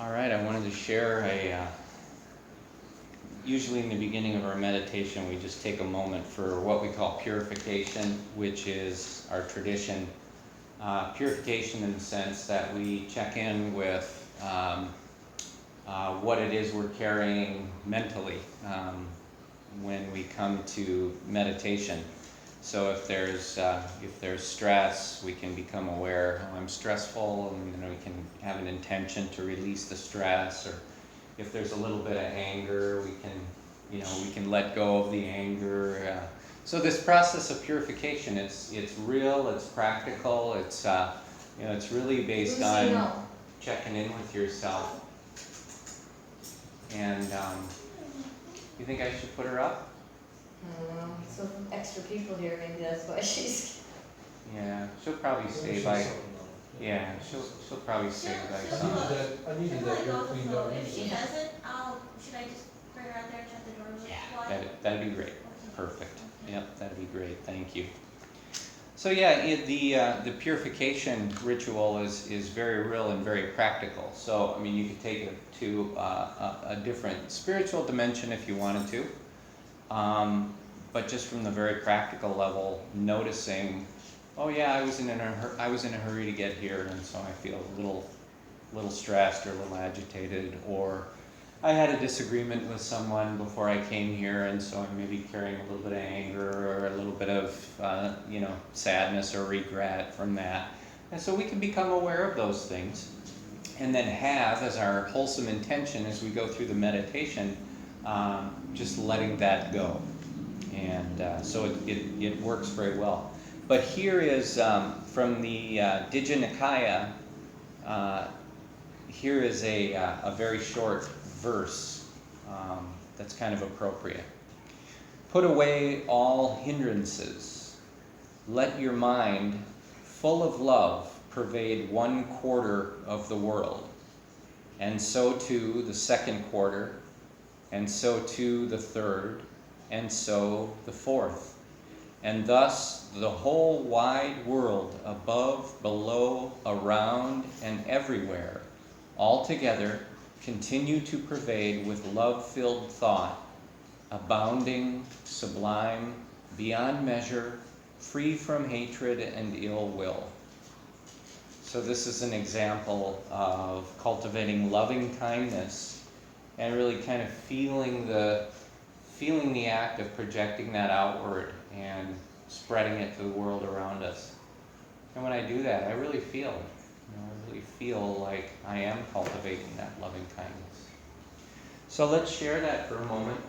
All right, I wanted to share usually in the beginning of our meditation, we just take a moment for what we call purification, which is our tradition. Purification in the sense that we check in with what it is we're carrying mentally when we come to meditation. So if there's stress, we can become aware, oh, I'm stressful, and then we can have an intention to release the stress. Or if there's a little bit of anger, we can let go of the anger. So this process of purification, it's real, it's practical, it's really based on checking in with yourself. And you think I should put her up? Some extra people here, maybe that's why she's... Yeah, she'll probably stay by... Yeah, she'll probably stay by some. I needed that air cleaned out. If she doesn't, should I just bring her out there and shut the door really quiet? That'd be great. Perfect. Yep, that'd be great. Thank you. So yeah, the purification ritual is very real and very practical. So I mean, you could take it to a different spiritual dimension if you wanted to. But just from the very practical level, noticing, oh yeah, I was in a hurry to get here, and so I feel a little stressed or a little agitated, or I had a disagreement with someone before I came here, and so I'm maybe carrying a little bit of anger or a little bit of sadness or regret from that. And so we can become aware of those things, and then have as our wholesome intention as we go through the meditation, just letting that go. And so it works very well. But here is from the Dhamma-vicaya, here is a very short verse that's kind of appropriate. Put away all hindrances. Let your mind, full of love, pervade 1/4 of the world, and so too the 2nd quarter, and so too the 3rd, and so the 4th. And thus the whole wide world, above, below, around, and everywhere, altogether continue to pervade with love-filled thought, abounding, sublime, beyond measure, free from hatred and ill will. So this is an example of cultivating loving kindness and really kind of feeling the act of projecting that outward and spreading it to the world around us. And when I do that, I really feel like I am cultivating that loving kindness. So let's share that for a moment,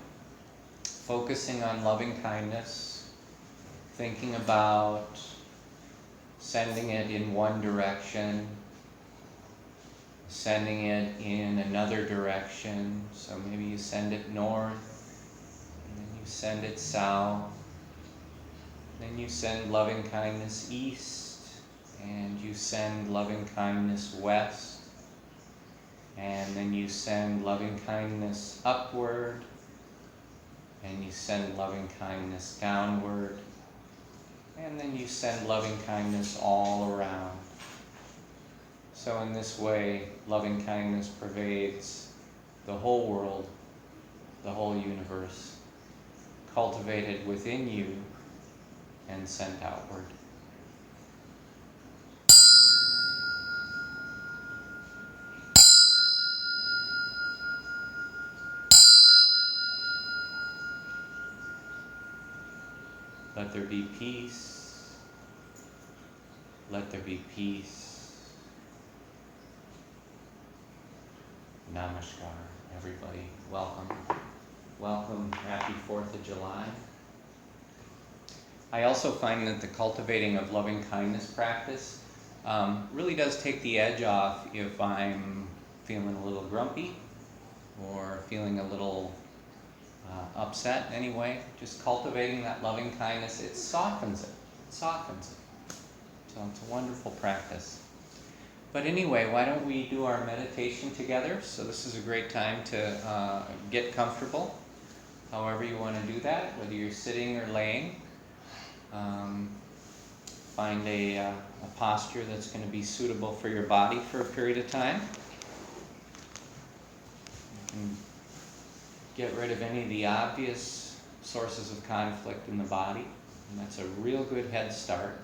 focusing on loving kindness, thinking about sending it in one direction, sending it in another direction. So maybe you send it north, and then you send it south, then you send loving kindness east, and you send loving kindness west, and then you send loving kindness upward, and you send loving kindness downward, and then you send loving kindness all around. So in this way, loving kindness pervades the whole world, the whole universe, cultivated within you and sent outward. Let there be peace. Let there be peace. Namaskar, everybody. Welcome. Welcome. Happy 4th of July. I also find that the cultivating of loving kindness practice really does take the edge off if I'm feeling a little grumpy or feeling a little upset anyway. Just cultivating that loving kindness, it softens it. So it's a wonderful practice. But anyway, why don't we do our meditation together? So this is a great time to get comfortable, however you want to do that, whether you're sitting or laying. Find a posture that's going to be suitable for your body for a period of time. And get rid of any of the obvious sources of conflict in the body, and that's a real good head start.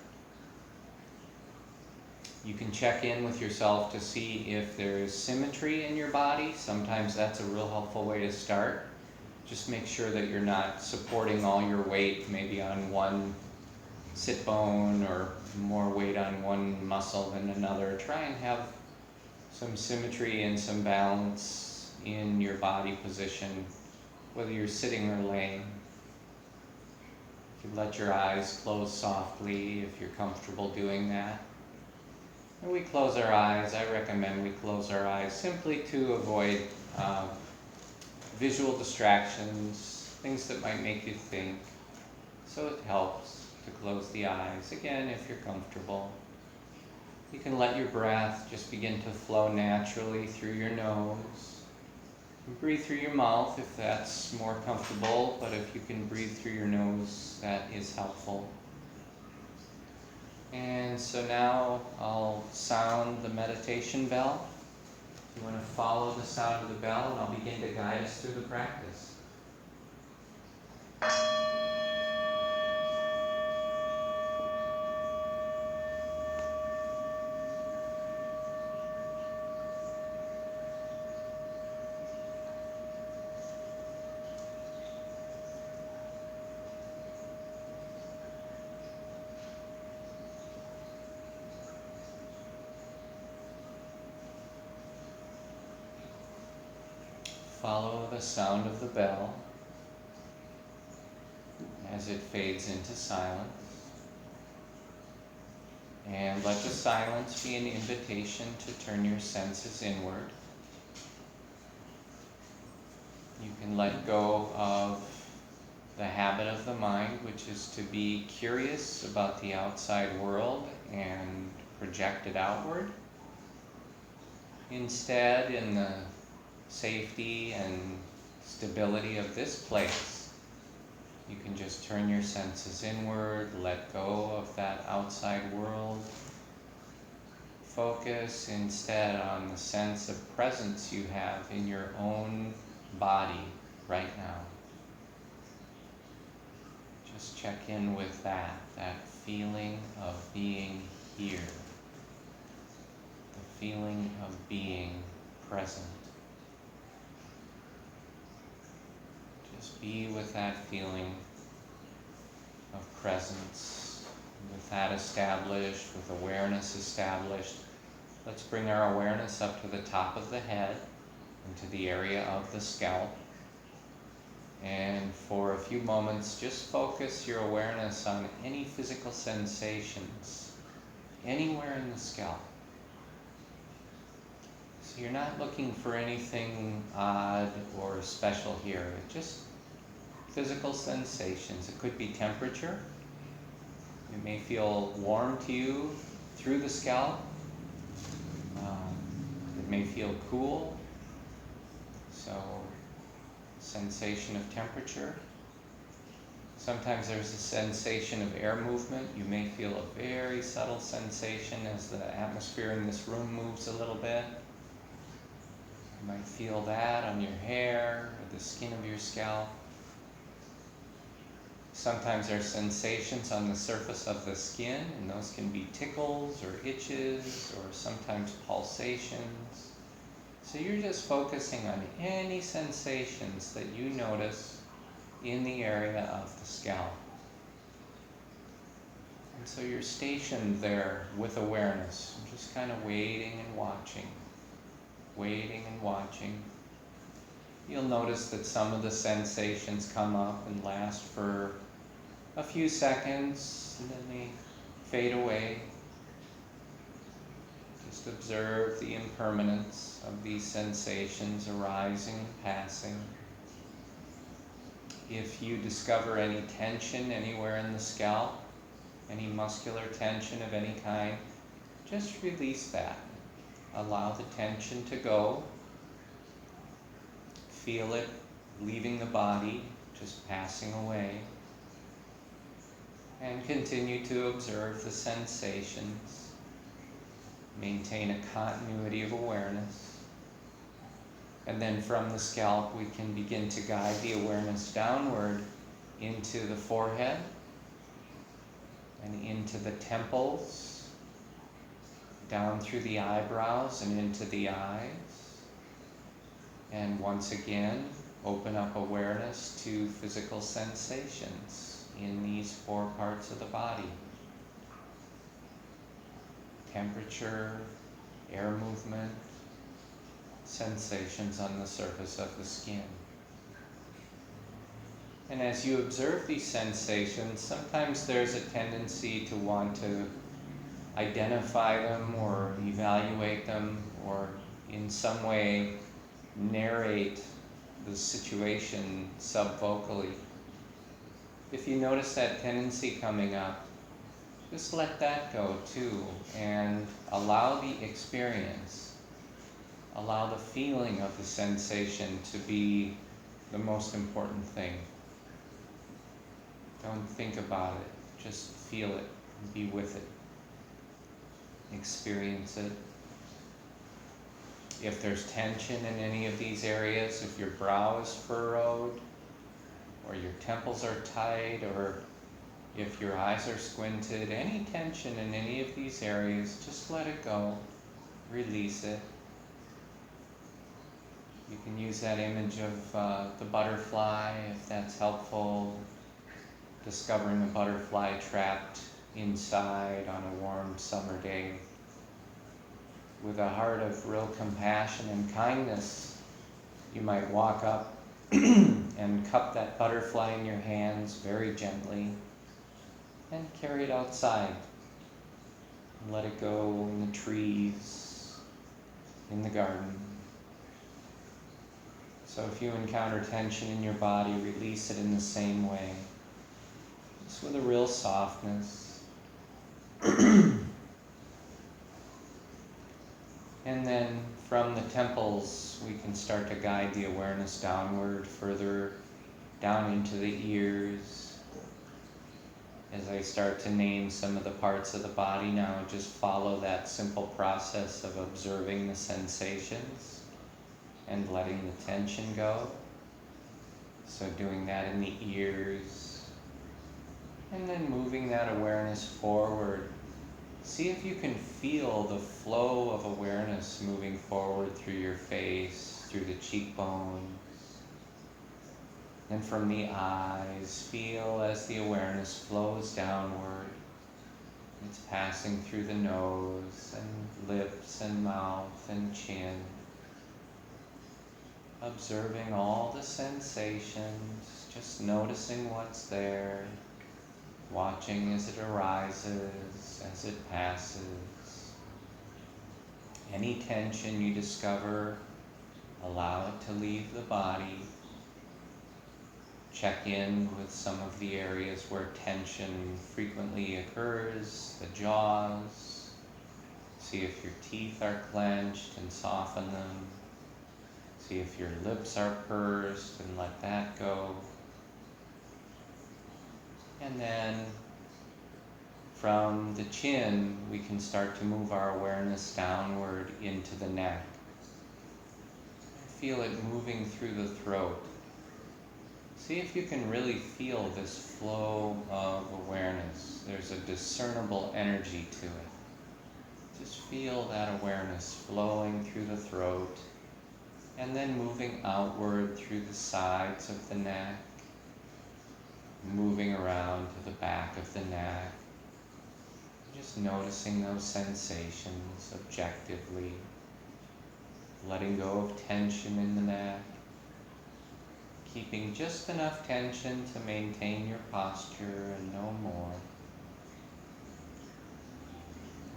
You can check in with yourself to see if there is symmetry in your body. Sometimes that's a real helpful way to start. Just make sure that you're not supporting all your weight maybe on one sit bone or more weight on one muscle than another. Try and have some symmetry and some balance in your body position, whether you're sitting or laying. You can let your eyes close softly if you're comfortable doing that. When we close our eyes, I recommend we close our eyes simply to avoid visual distractions, things that might make you think. So it helps to close the eyes, again, if you're comfortable. You can let your breath just begin to flow naturally through your nose. Breathe through your mouth if that's more comfortable, but if you can breathe through your nose, that is helpful. And so now I'll sound the meditation bell. You want to follow the sound of the bell, and I'll begin to guide us through the practice. Follow the sound of the bell as it fades into silence. And let the silence be an invitation to turn your senses inward. You can let go of the habit of the mind, which is to be curious about the outside world and project it outward. Instead, in the safety and stability of this place, you can just turn your senses inward, let go of that outside world. Focus instead on the sense of presence you have in your own body right now. Just check in with that feeling of being here, the feeling of being present. Just be with that feeling of presence. With that established, with awareness established, let's bring our awareness up to the top of the head, into the area of the scalp. And for a few moments, just focus your awareness on any physical sensations anywhere in the scalp. So you're not looking for anything odd or special here, just physical sensations. It could be temperature. It may feel warm to you through the scalp. It may feel cool. So, sensation of temperature. Sometimes there's a sensation of air movement. You may feel a very subtle sensation as the atmosphere in this room moves a little bit. You might feel that on your hair or the skin of your scalp. Sometimes there are sensations on the surface of the skin, and those can be tickles or itches or sometimes pulsations. So you're just focusing on any sensations that you notice in the area of the scalp. And so you're stationed there with awareness, just kind of waiting and watching, waiting and watching. You'll notice that some of the sensations come up and last for a few seconds, and then they fade away. Just observe the impermanence of these sensations arising and passing. If you discover any tension anywhere in the scalp, any muscular tension of any kind, just release that. Allow the tension to go. Feel it leaving the body, just passing away. And continue to observe the sensations. Maintain a continuity of awareness. And then from the scalp, we can begin to guide the awareness downward into the forehead and into the temples, down through the eyebrows and into the eyes. And once again, open up awareness to physical sensations in these 4 parts of the body. Temperature, air movement, sensations on the surface of the skin. And as you observe these sensations, sometimes there's a tendency to want to identify them or evaluate them or in some way narrate the situation subvocally. If you notice that tendency coming up, just let that go too and allow the experience, allow the feeling of the sensation to be the most important thing. Don't think about it, just feel it, be with it, experience it. If there's tension in any of these areas, if your brow is furrowed, or your temples are tight, or if your eyes are squinted, any tension in any of these areas, just let it go, release it. You can use that image of the butterfly if that's helpful. Discovering a butterfly trapped inside on a warm summer day. With a heart of real compassion and kindness, you might walk up and cup that butterfly in your hands very gently and carry it outside. And let it go in the trees, in the garden. So if you encounter tension in your body, release it in the same way. Just with a real softness. And then from the temples, we can start to guide the awareness downward, further down into the ears. As I start to name some of the parts of the body now, just follow that simple process of observing the sensations and letting the tension go. So doing that in the ears. And then moving that awareness forward. See if you can feel the flow of awareness moving forward through your face, through the cheekbones. And from the eyes, feel as the awareness flows downward. It's passing through the nose and lips and mouth and chin. Observing all the sensations, just noticing what's there. Watching as it arises, as it passes. Any tension you discover, allow it to leave the body. Check in with some of the areas where tension frequently occurs, the jaws. See if your teeth are clenched and soften them. See if your lips are pursed and let that go. And then from the chin, we can start to move our awareness downward into the neck. Feel it moving through the throat. See if you can really feel this flow of awareness. There's a discernible energy to it. Just feel that awareness flowing through the throat and then moving outward through the sides of the neck. Moving around to the back of the neck, just noticing those sensations objectively, letting go of tension in the neck, keeping just enough tension to maintain your posture and no more.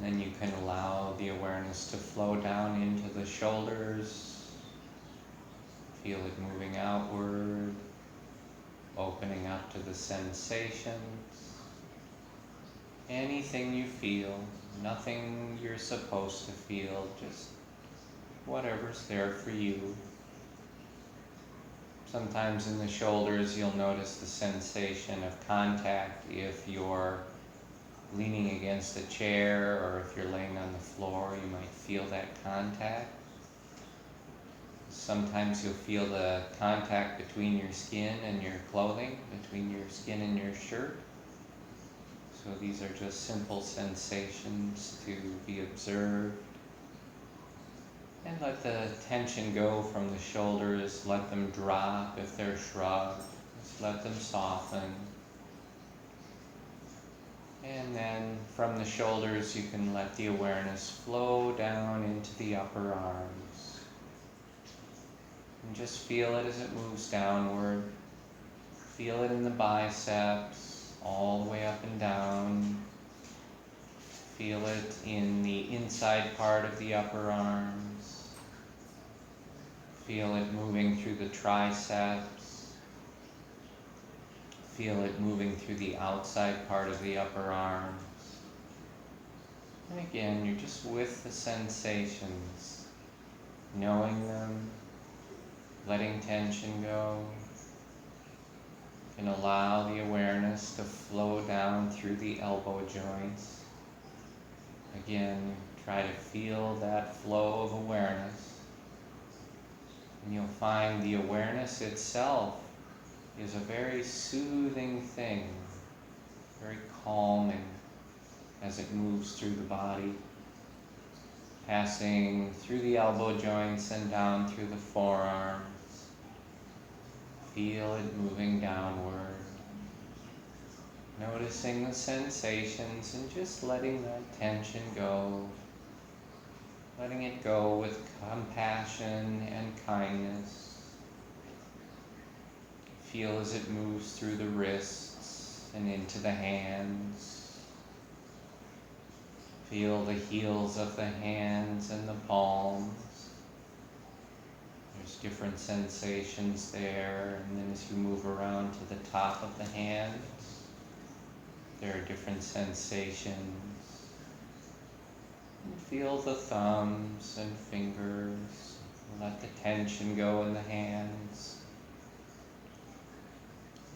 And then you can allow the awareness to flow down into the shoulders, feel it moving outward, opening up to the sensations. Anything you feel, nothing you're supposed to feel, just whatever's there for you. Sometimes in the shoulders you'll notice the sensation of contact if you're leaning against a chair or if you're laying on the floor, you might feel that contact. Sometimes you'll feel the contact between your skin and your clothing, between your skin and your shirt. So these are just simple sensations to be observed. And let the tension go from the shoulders, let them drop if they're shrugged, just let them soften. And then from the shoulders you can let the awareness flow down into the upper arms. And just feel it as it moves downward. Feel it in the biceps, all the way up and down. Feel it in the inside part of the upper arms. Feel it moving through the triceps. Feel it moving through the outside part of the upper arms. And again, you're just with the sensations, knowing them, letting tension go. You can allow the awareness to flow down through the elbow joints. Again, try to feel that flow of awareness. And you'll find the awareness itself is a very soothing thing, very calming as it moves through the body, passing through the elbow joints and down through the forearms. Feel it moving downward. Noticing the sensations and just letting that tension go. Letting it go with compassion and kindness. Feel as it moves through the wrists and into the hands. Feel the heels of the hands and the palms. There's different sensations there, and then as you move around to the top of the hands, there are different sensations. And feel the thumbs and fingers. Let the tension go in the hands.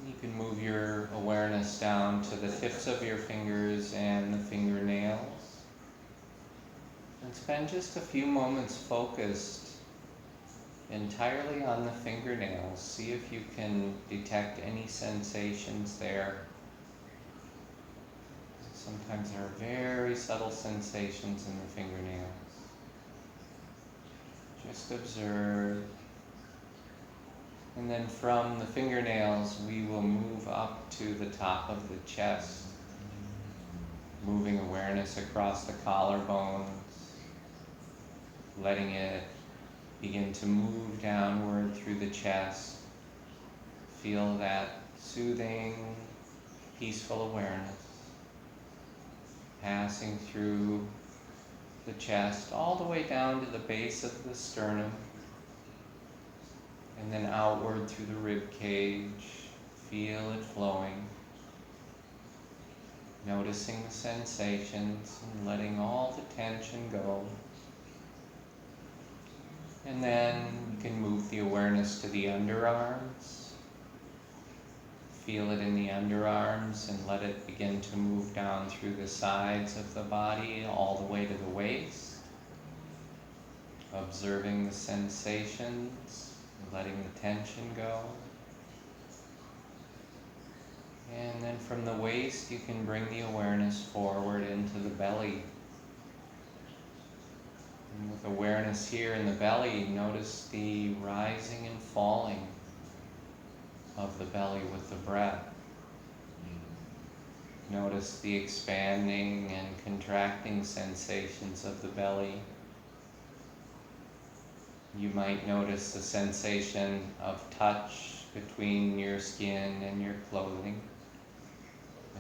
You can move your awareness down to the tips of your fingers and the fingernails. And spend just a few moments focused entirely on the fingernails. See if you can detect any sensations there. Sometimes there are very subtle sensations in the fingernails. Just observe. And then from the fingernails, we will move up to the top of the chest, moving awareness across the collarbones, letting it begin to move downward through the chest. Feel that soothing, peaceful awareness passing through the chest all the way down to the base of the sternum, and then outward through the rib cage. Feel it flowing. Noticing the sensations and letting all the tension go. And then you can move the awareness to the underarms. Feel it in the underarms and let it begin to move down through the sides of the body all the way to the waist. Observing the sensations, letting the tension go. And then from the waist you can bring the awareness forward into the belly. And with awareness here in the belly, notice the rising and falling of the belly with the breath. Notice the expanding and contracting sensations of the belly. You might notice the sensation of touch between your skin and your clothing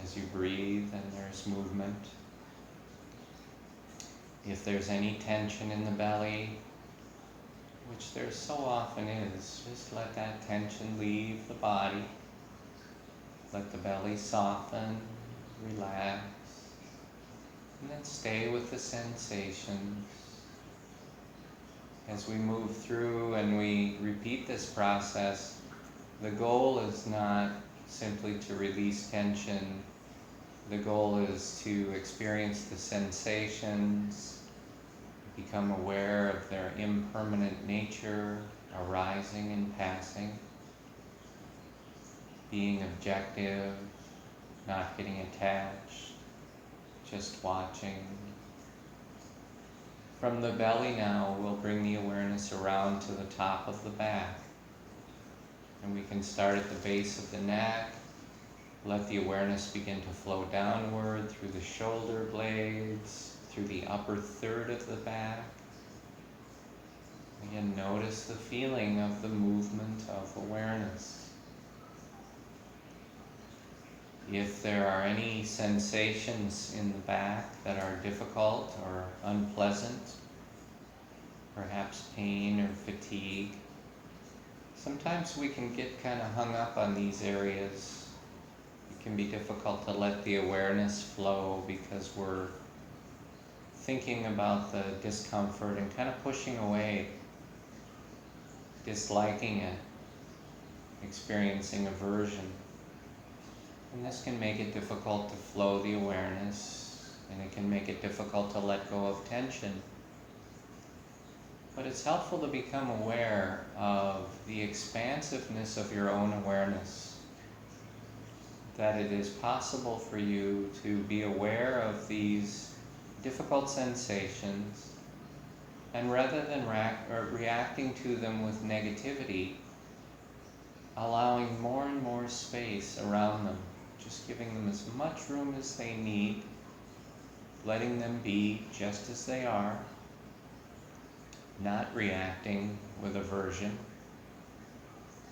as you breathe and there's movement. If there's any tension in the belly, which there so often is, just let that tension leave the body. Let the belly soften, relax, and then stay with the sensations. As we move through and we repeat this process, the goal is not simply to release tension. The goal is to experience the sensations, become aware of their impermanent nature arising and passing, being objective, not getting attached, just watching. From the belly now, we'll bring the awareness around to the top of the back. And we can start at the base of the neck, let the awareness begin to flow downward through the shoulder blades, through the upper third of the back. Again, notice the feeling of the movement of awareness. If there are any sensations in the back that are difficult or unpleasant, perhaps pain or fatigue, sometimes we can get kind of hung up on these areas. It can be difficult to let the awareness flow because we're thinking about the discomfort and kind of pushing away, disliking it, experiencing aversion. And this can make it difficult to flow the awareness, and it can make it difficult to let go of tension. But it's helpful to become aware of the expansiveness of your own awareness, that it is possible for you to be aware of these difficult sensations, and rather than reacting to them with negativity, allowing more and more space around them, just giving them as much room as they need, letting them be just as they are, not reacting with aversion,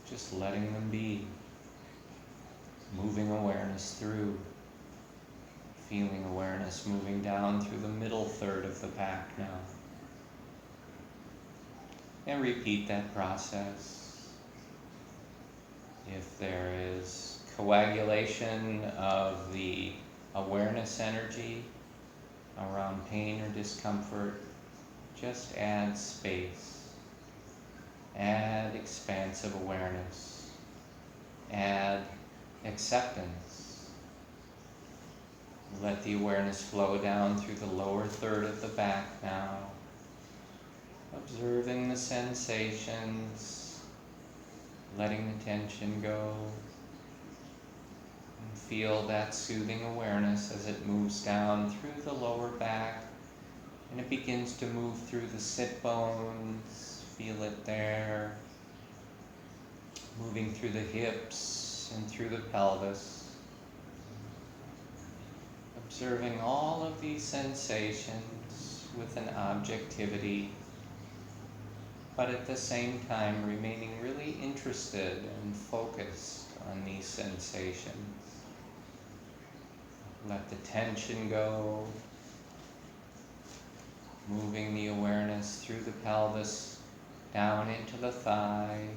just letting them be, moving awareness through, feeling awareness moving down through the middle third of the back now. And repeat that process. If there is coagulation of the awareness energy around pain or discomfort, just add space, add expansive awareness, add acceptance. Let the awareness flow down through the lower third of the back now, observing the sensations, letting the tension go, and feel that soothing awareness as it moves down through the lower back, and it begins to move through the sit bones. Feel it there, moving through the hips and through the pelvis, observing all of these sensations with an objectivity, but at the same time remaining really interested and focused on these sensations. Let the tension go, moving the awareness through the pelvis down into the thighs.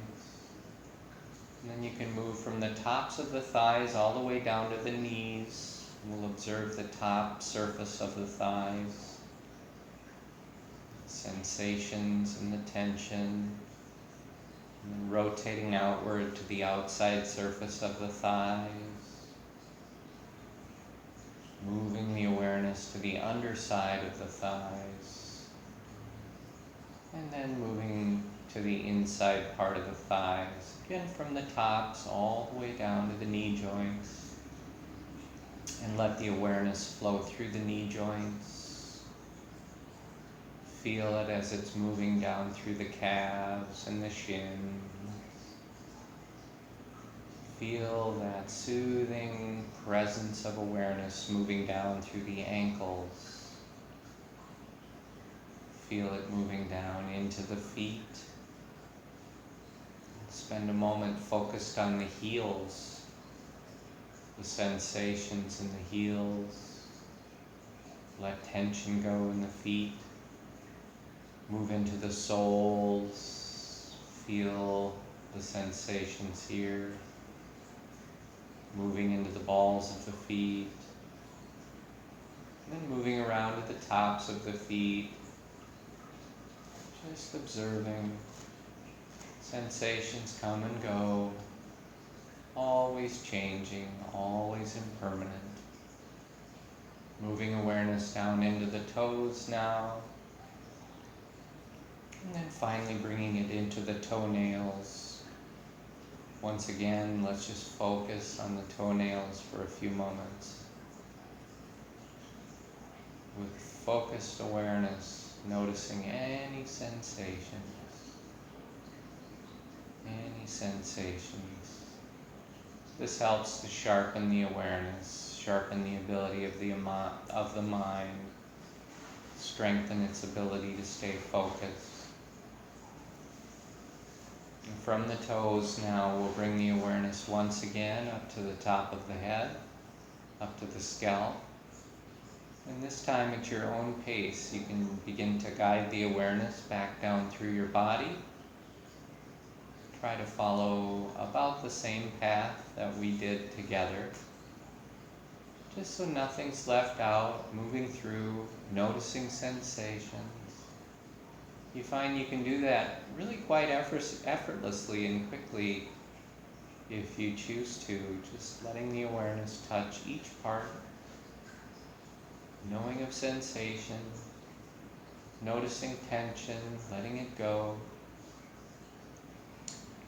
And then you can move from the tops of the thighs all the way down to the knees. We'll observe the top surface of the thighs, sensations and the tension, and then rotating outward to the outside surface of the thighs, moving the awareness to the underside of the thighs, and then moving to the inside part of the thighs, again from the tops all the way down to the knee joints, and let the awareness flow through the knee joints. Feel it as it's moving down through the calves and the shins. Feel that soothing presence of awareness moving down through the ankles. Feel it moving down into the feet. Spend a moment focused on the heels, the sensations in the heels. Let tension go in the feet. Move into the soles. Feel the sensations here. Moving into the balls of the feet. And then moving around to the tops of the feet. Just observing. Sensations come and go. Always changing, always impermanent. Moving awareness down into the toes now. And then finally bringing it into the toenails. Once again, let's just focus on the toenails for a few moments. With focused awareness, noticing any sensations. Any sensations. This helps to sharpen the awareness, sharpen the ability of the mind, strengthen its ability to stay focused. And from the toes now, we'll bring the awareness once again up to the top of the head, up to the scalp. And this time at your own pace, you can begin to guide the awareness back down through your body. Try to follow about the same path that we did together. Just so nothing's left out, moving through, noticing sensations. You find you can do that really quite effortlessly and quickly if you choose to, just letting the awareness touch each part, knowing of sensation, noticing tension, letting it go.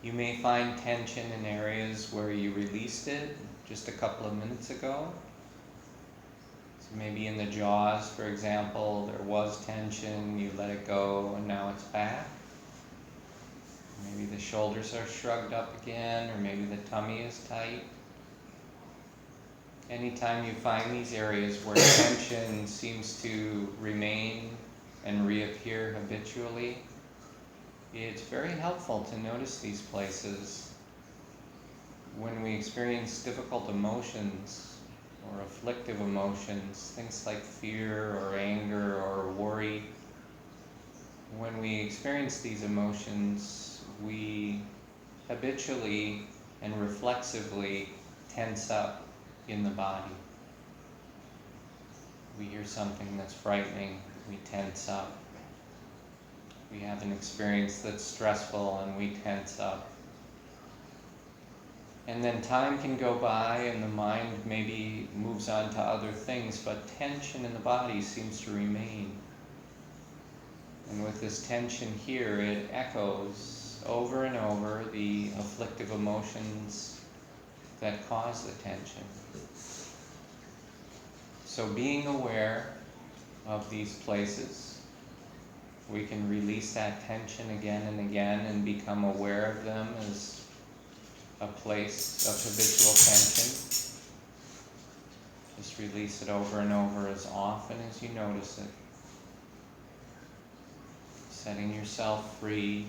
You may find tension in areas where you released it just a couple of minutes ago. So maybe in the jaws, for example, there was tension, you let it go, and now it's back. Maybe the shoulders are shrugged up again, or maybe the tummy is tight. Anytime you find these areas where tension seems to remain and reappear habitually, it's very helpful to notice these places. When we experience difficult emotions or afflictive emotions, things like fear or anger or worry, when we experience these emotions, we habitually and reflexively tense up in the body. We hear something that's frightening, we tense up. We have an experience that's stressful and we tense up. And then time can go by and the mind maybe moves on to other things, but tension in the body seems to remain. And with this tension here, it echoes over and over the afflictive emotions that cause the tension. So being aware of these places, we can release that tension again and again and become aware of them as a place of habitual tension. Just release it over and over as often as you notice it. Setting yourself free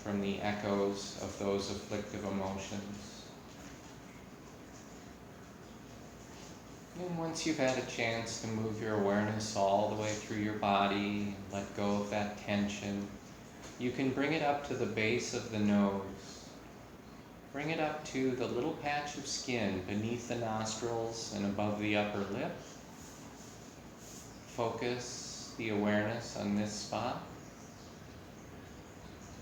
from the echoes of those afflictive emotions. And once you've had a chance to move your awareness all the way through your body, let go of that tension, you can bring it up to the base of the nose. Bring it up to the little patch of skin beneath the nostrils and above the upper lip. Focus the awareness on this spot.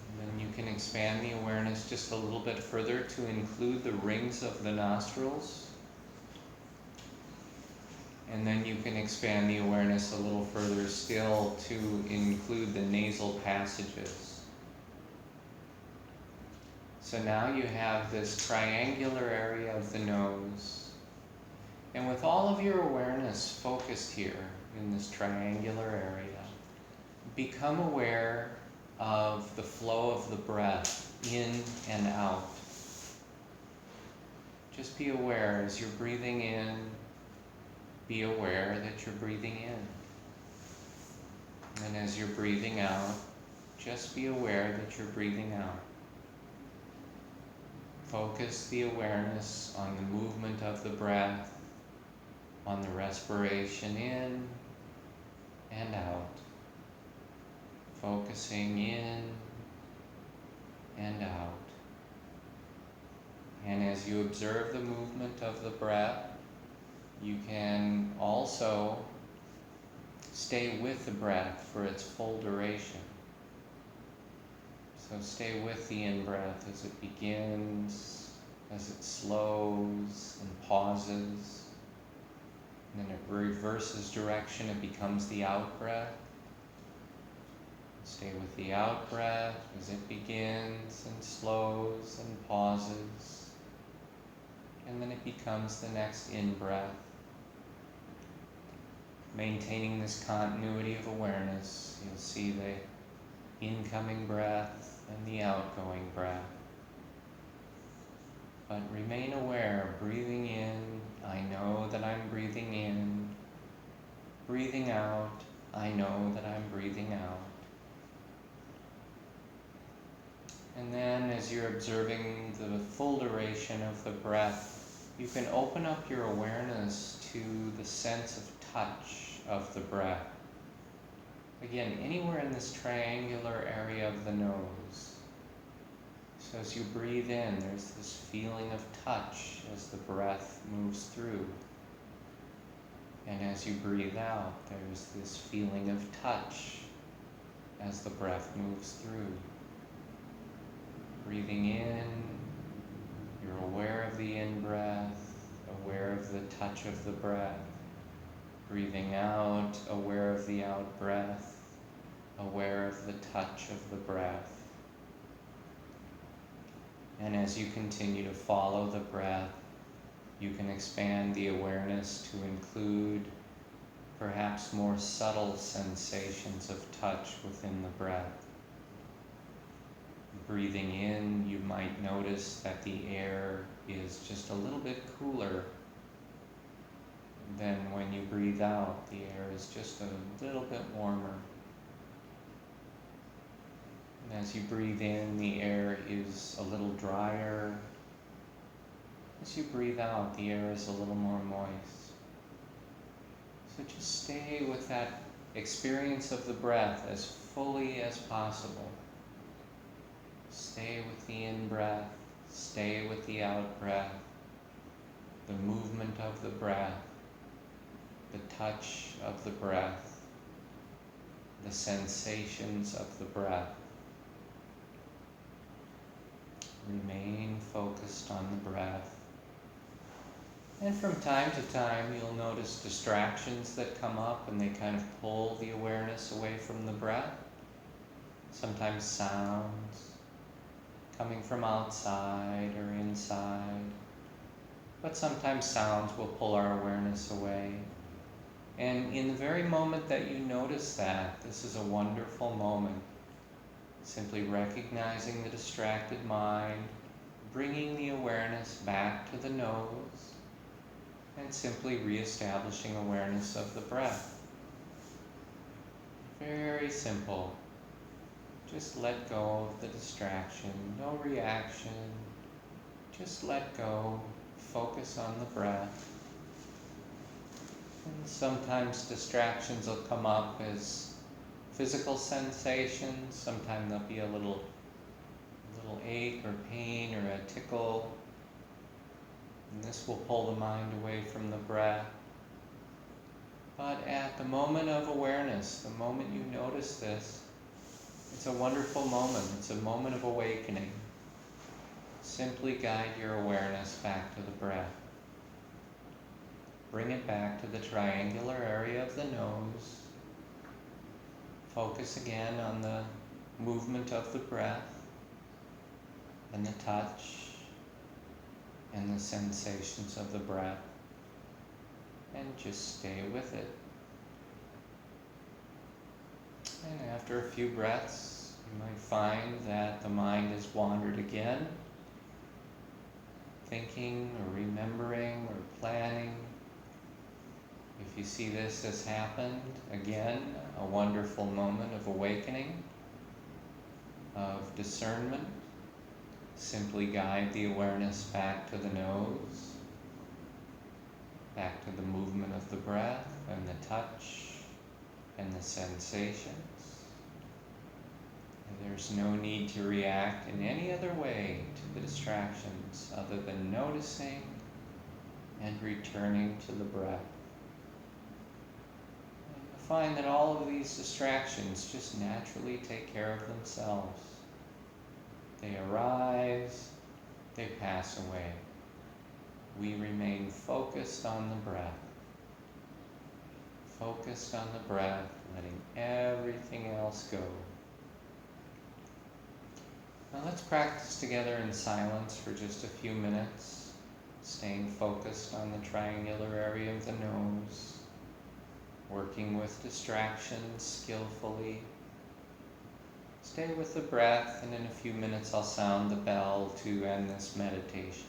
And then you can expand the awareness just a little bit further to include the rings of the nostrils. And then you can expand the awareness a little further still to include the nasal passages. So now you have this triangular area of the nose. And with all of your awareness focused here in this triangular area, become aware of the flow of the breath in and out. Just be aware as you're breathing in. Be aware that you're breathing in. And as you're breathing out, just be aware that you're breathing out. Focus the awareness on the movement of the breath, on the respiration in and out. Focusing in and out. And as you observe the movement of the breath, you can also stay with the breath for its full duration. So stay with the in-breath as it begins, as it slows and pauses. And then it reverses direction, it becomes the out-breath. Stay with the out breath as it begins and slows and pauses, and then it becomes the next in-breath. Maintaining this continuity of awareness, you'll see the incoming breath and the outgoing breath. But remain aware, breathing in, I know that I'm breathing in. Breathing out, I know that I'm breathing out. And then as you're observing the full duration of the breath, you can open up your awareness to the sense of touch of the breath. Again, anywhere in this triangular area of the nose. So as you breathe in, there's this feeling of touch as the breath moves through. And as you breathe out, there's this feeling of touch as the breath moves through. Breathing in, you're aware of the in-breath, aware of the touch of the breath. Breathing out, aware of the out-breath, aware of the touch of the breath. And as you continue to follow the breath, you can expand the awareness to include perhaps more subtle sensations of touch within the breath. Breathing in, you might notice that the air is just a little bit cooler than when you breathe out. The air is just a little bit warmer. And as you breathe in, the air is a little drier. As you breathe out, the air is a little more moist. So just stay with that experience of the breath as fully as possible. Stay with the in-breath, stay with the out-breath, the movement of the breath, the touch of the breath, the sensations of the breath. Remain focused on the breath. And from time to time, you'll notice distractions that come up and they kind of pull the awareness away from the breath. Sometimes sounds coming from outside or inside. But sometimes sounds will pull our awareness away. And in the very moment that you notice that, this is a wonderful moment. Simply recognizing the distracted mind, bringing the awareness back to the nose, and simply reestablishing awareness of the breath. Very simple. Just let go of the distraction, no reaction. Just let go, focus on the breath. And sometimes distractions will come up as physical sensations. Sometimes there'll be a little ache or pain or a tickle. And this will pull the mind away from the breath. But at the moment of awareness, the moment you notice this, it's a wonderful moment. It's a moment of awakening. Simply guide your awareness back to the breath. Bring it back to the triangular area of the nose. Focus again on the movement of the breath and the touch and the sensations of the breath. And just stay with it. And after a few breaths, you might find that the mind has wandered again, thinking or remembering or planning. If you see this has happened, again, a wonderful moment of awakening, of discernment. Simply guide the awareness back to the nose, back to the movement of the breath and the touch and the sensations. And there's no need to react in any other way to the distractions other than noticing and returning to the breath. And you'll find that all of these distractions just naturally take care of themselves. They arise, they pass away. We remain focused on the breath. Focused on the breath, letting everything else go. Now let's practice together in silence for just a few minutes, staying focused on the triangular area of the nose, working with distractions skillfully. Stay with the breath, and in a few minutes I'll sound the bell to end this meditation.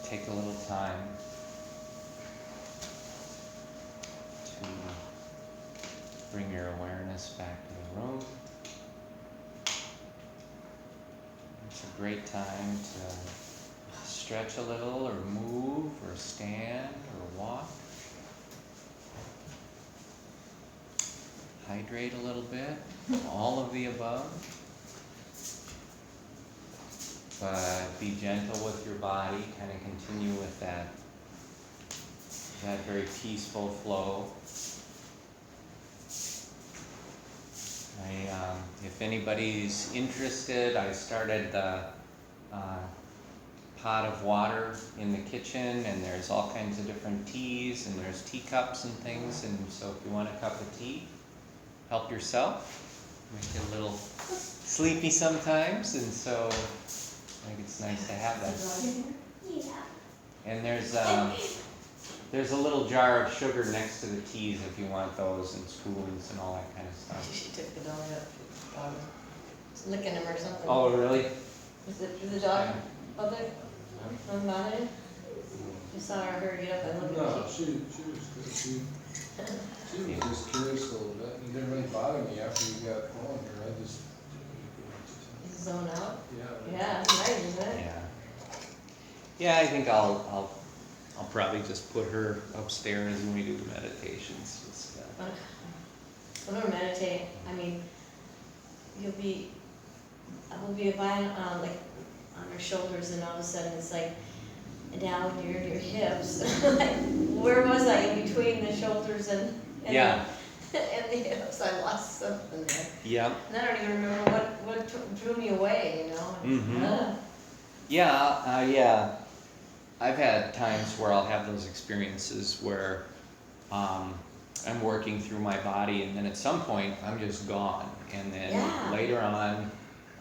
Take a little time to bring your awareness back to the room. It's a great time to stretch a little or move or stand or walk. Hydrate a little bit, all of the above. But be gentle with your body, kind of continue with that very peaceful flow. If anybody's interested, I started the pot of water in the kitchen, and there's all kinds of different teas, and there's teacups and things, and so if you want a cup of tea, help yourself. Make you a little sleepy sometimes, and so I think it's nice to have that. Yeah. And there's a little jar of sugar next to the teas if you want those, and spoons and all that kind of stuff. She took the dog up. It's licking him or something. Oh, really? Is the dog up there? Unbothered him? You saw her get up and look No, at she was good. She was just curious a little bit. It didn't really bother me after you got calling her. I just. you. Zone out? Yeah. Yeah, it's nice, isn't it? Yeah. Yeah, I think I'll probably just put her upstairs when we do the meditations. Just, When we're meditating, I mean, we'll be lying like on our shoulders, and all of a sudden it's like down near your hips. Like, where was I in between the shoulders and Yeah. So I lost something there. Yep. And I don't even remember what drew me away, you know? Mhm. Yeah. I've had times where I'll have those experiences where I'm working through my body, and then at some point I'm just gone, and then Yeah. later on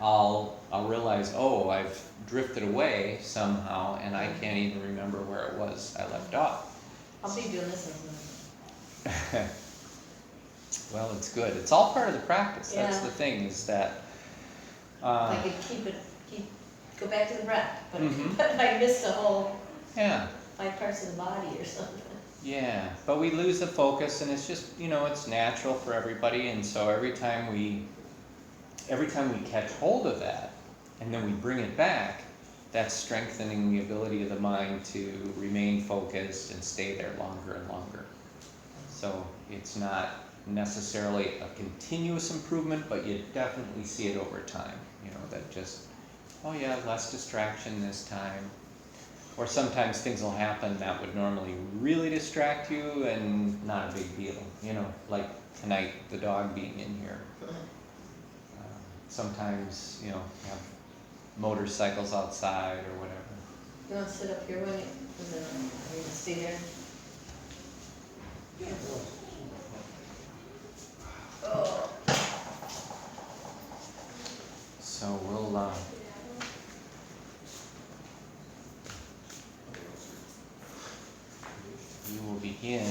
I'll realize, oh, I've drifted away somehow, and I can't even remember where it was I left off. I'll be doing this in Well, it's good. It's all part of the practice. That's Yeah. the thing, is that If I could go back to the breath, but, Mhm. but I missed the whole yeah. 5 parts of the body or something. Yeah, but we lose the focus, and it's just, it's natural for everybody, and so every time we catch hold of that, and then we bring it back, that's strengthening the ability of the mind to remain focused and stay there longer and longer. So it's not necessarily a continuous improvement, but you definitely see it over time, that just, oh yeah, less distraction this time. Or sometimes things will happen that would normally really distract you, and not a big deal, like tonight, the dog being in here. Sometimes, have motorcycles outside or whatever. You want to sit up here when you stay there? Oh. So we'll, we will begin.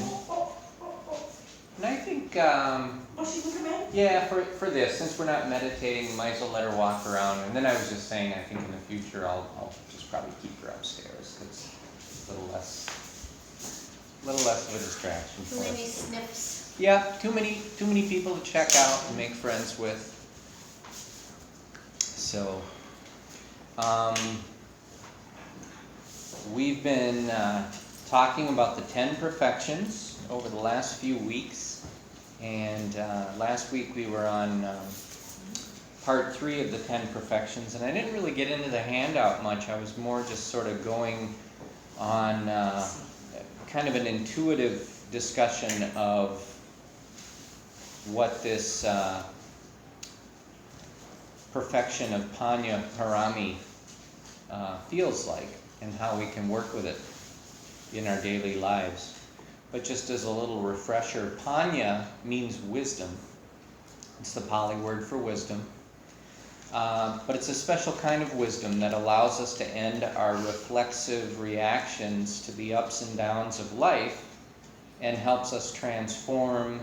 And I think, Oh, she can come in? yeah, for this, since we're not meditating, might as well let her walk around. And then I was just saying, I think in the future, I'll just probably keep her upstairs, because it's a little less of a distraction Too for many us. sniffs. Yeah, too many people to check out and make friends with. So, we've been talking about the 10 perfections over the last few weeks, and last week we were on part 3 of the 10 perfections, and I didn't really get into the handout much. I was more just sort of going on kind of an intuitive discussion of what this perfection of Panya Parami feels like, and how we can work with it in our daily lives. But just as a little refresher, Panya means wisdom. It's the Pali word for wisdom. But it's a special kind of wisdom that allows us to end our reflexive reactions to the ups and downs of life, and helps us transform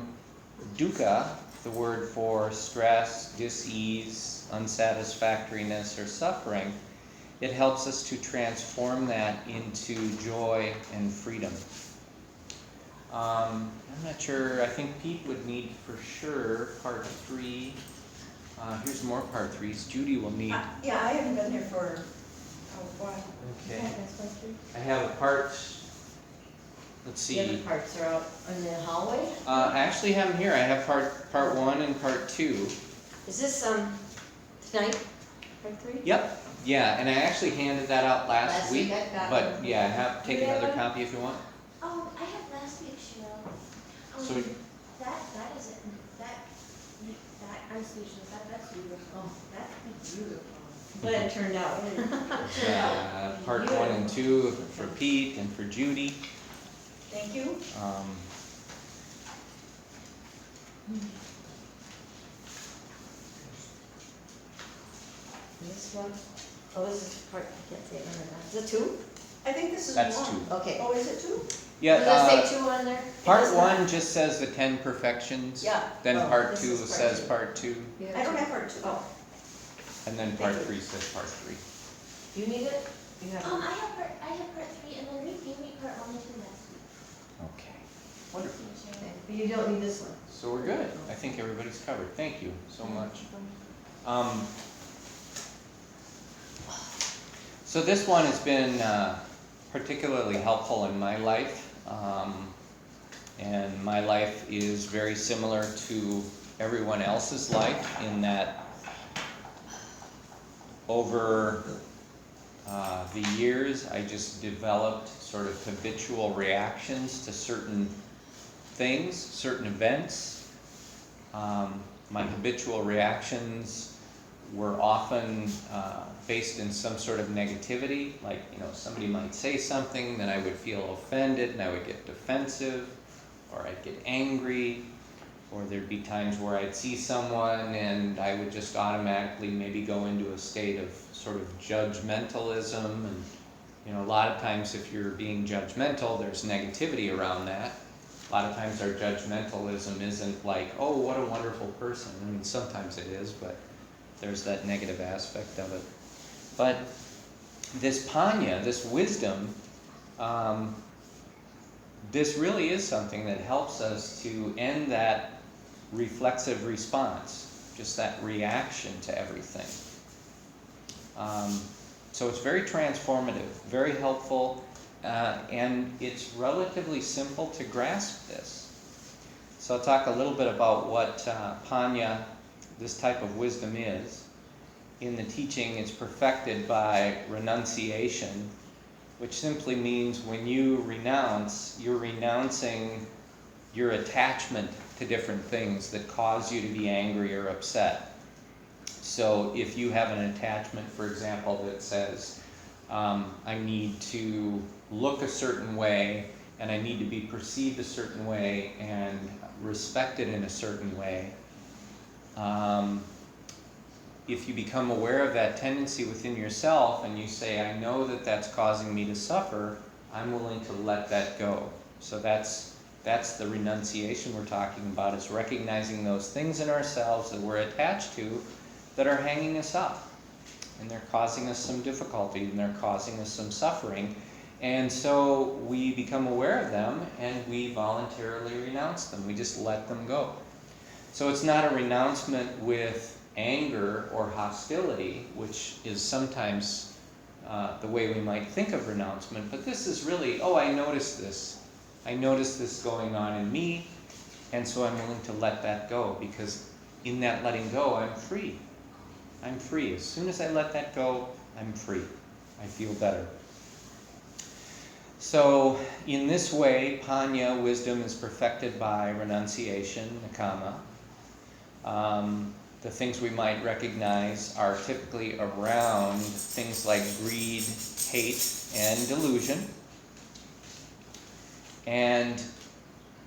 dukkha, the word for stress, dis-ease, unsatisfactoriness, or suffering. It helps us to transform that into joy and freedom. I'm not sure, I think Pete would need for sure part 3. Here's more part 3s. Judy will need. Yeah, I haven't been here for a while. Okay. Yeah, that's what I do. I have a part, let's The other see. parts are out in the hallway. I actually have them here. I have part 1 and part 2. Is this tonight? Part 3? Yep. Yeah, and I actually handed that out last week. I got But one. yeah, take You have another one? copy if you want. Oh, I have last week's show. So- That is it, that, I'm speechless, that's beautiful, that's beautiful. But it turned out. Part 1 and 2 for Pete and for Judy. Thank you. This one? Oh, this is part, I can't say it right now. Is it 2? I think this is That's one. 2. Okay. Oh, is it 2? Yeah. Does it say 2 on there? Part It does not. 1 just says the 10 perfections. Yeah. Then Oh, part this 2 is part says 2. part 2, I don't have part 2. Oh, and then part Thank you. 3 says part 3. You need it? You have it? I have part 3, and then Ruth gave me part 1 and 2 last week. Okay. Wonderful. Okay, but you don't need this one. So we're good. I think everybody's covered. Thank you so much. So this one has been particularly helpful in my life, and my life is very similar to everyone else's life in that over the years I just developed sort of habitual reactions to certain things, certain events, My habitual reactions were often based in some sort of negativity, like, somebody might say something, then I would feel offended and I would get defensive, or I'd get angry, or there'd be times where I'd see someone and I would just automatically maybe go into a state of sort of judgmentalism. And a lot of times if you're being judgmental, there's negativity around that. A lot of times our judgmentalism isn't like, oh, what a wonderful person. I mean, sometimes it is, but there's that negative aspect of it. But this panya, this wisdom, this really is something that helps us to end that reflexive response, just that reaction to everything. So it's very transformative, very helpful, and it's relatively simple to grasp this. So I'll talk a little bit about what panya, this type of wisdom, is. In the teaching, it's perfected by renunciation, which simply means when you renounce, you're renouncing your attachment to different things that cause you to be angry or upset. So if you have an attachment, for example, that says, I need to look a certain way, and I need to be perceived a certain way, and respected in a certain way, if you become aware of that tendency within yourself and you say, I know that that's causing me to suffer, I'm willing to let that go. So that's the renunciation we're talking about, is recognizing those things in ourselves that we're attached to that are hanging us up. And they're causing us some difficulty, and they're causing us some suffering. And so we become aware of them and we voluntarily renounce them. We just let them go. So it's not a renouncement with anger or hostility, which is sometimes the way we might think of renouncement, but this is really, I noticed this. I noticed this going on in me, and so I'm willing to let that go, because in that letting go, I'm free. I'm free. As soon as I let that go, I'm free. I feel better. So in this way, panya, wisdom, is perfected by renunciation, nikama. The things we might recognize are typically around things like greed, hate, and delusion. And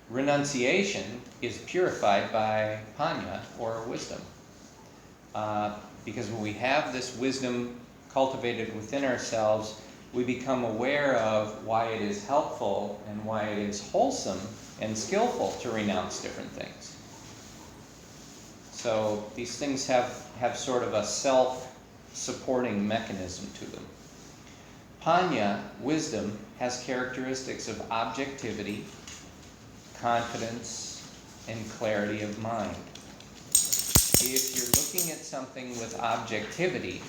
renunciation is purified by panya, or wisdom. Because when we have this wisdom cultivated within ourselves, we become aware of why it is helpful and why it is wholesome and skillful to renounce different things. So these things have sort of a self-supporting mechanism to them. Panya, wisdom, has characteristics of objectivity, confidence, and clarity of mind. If you're looking at something with objectivity,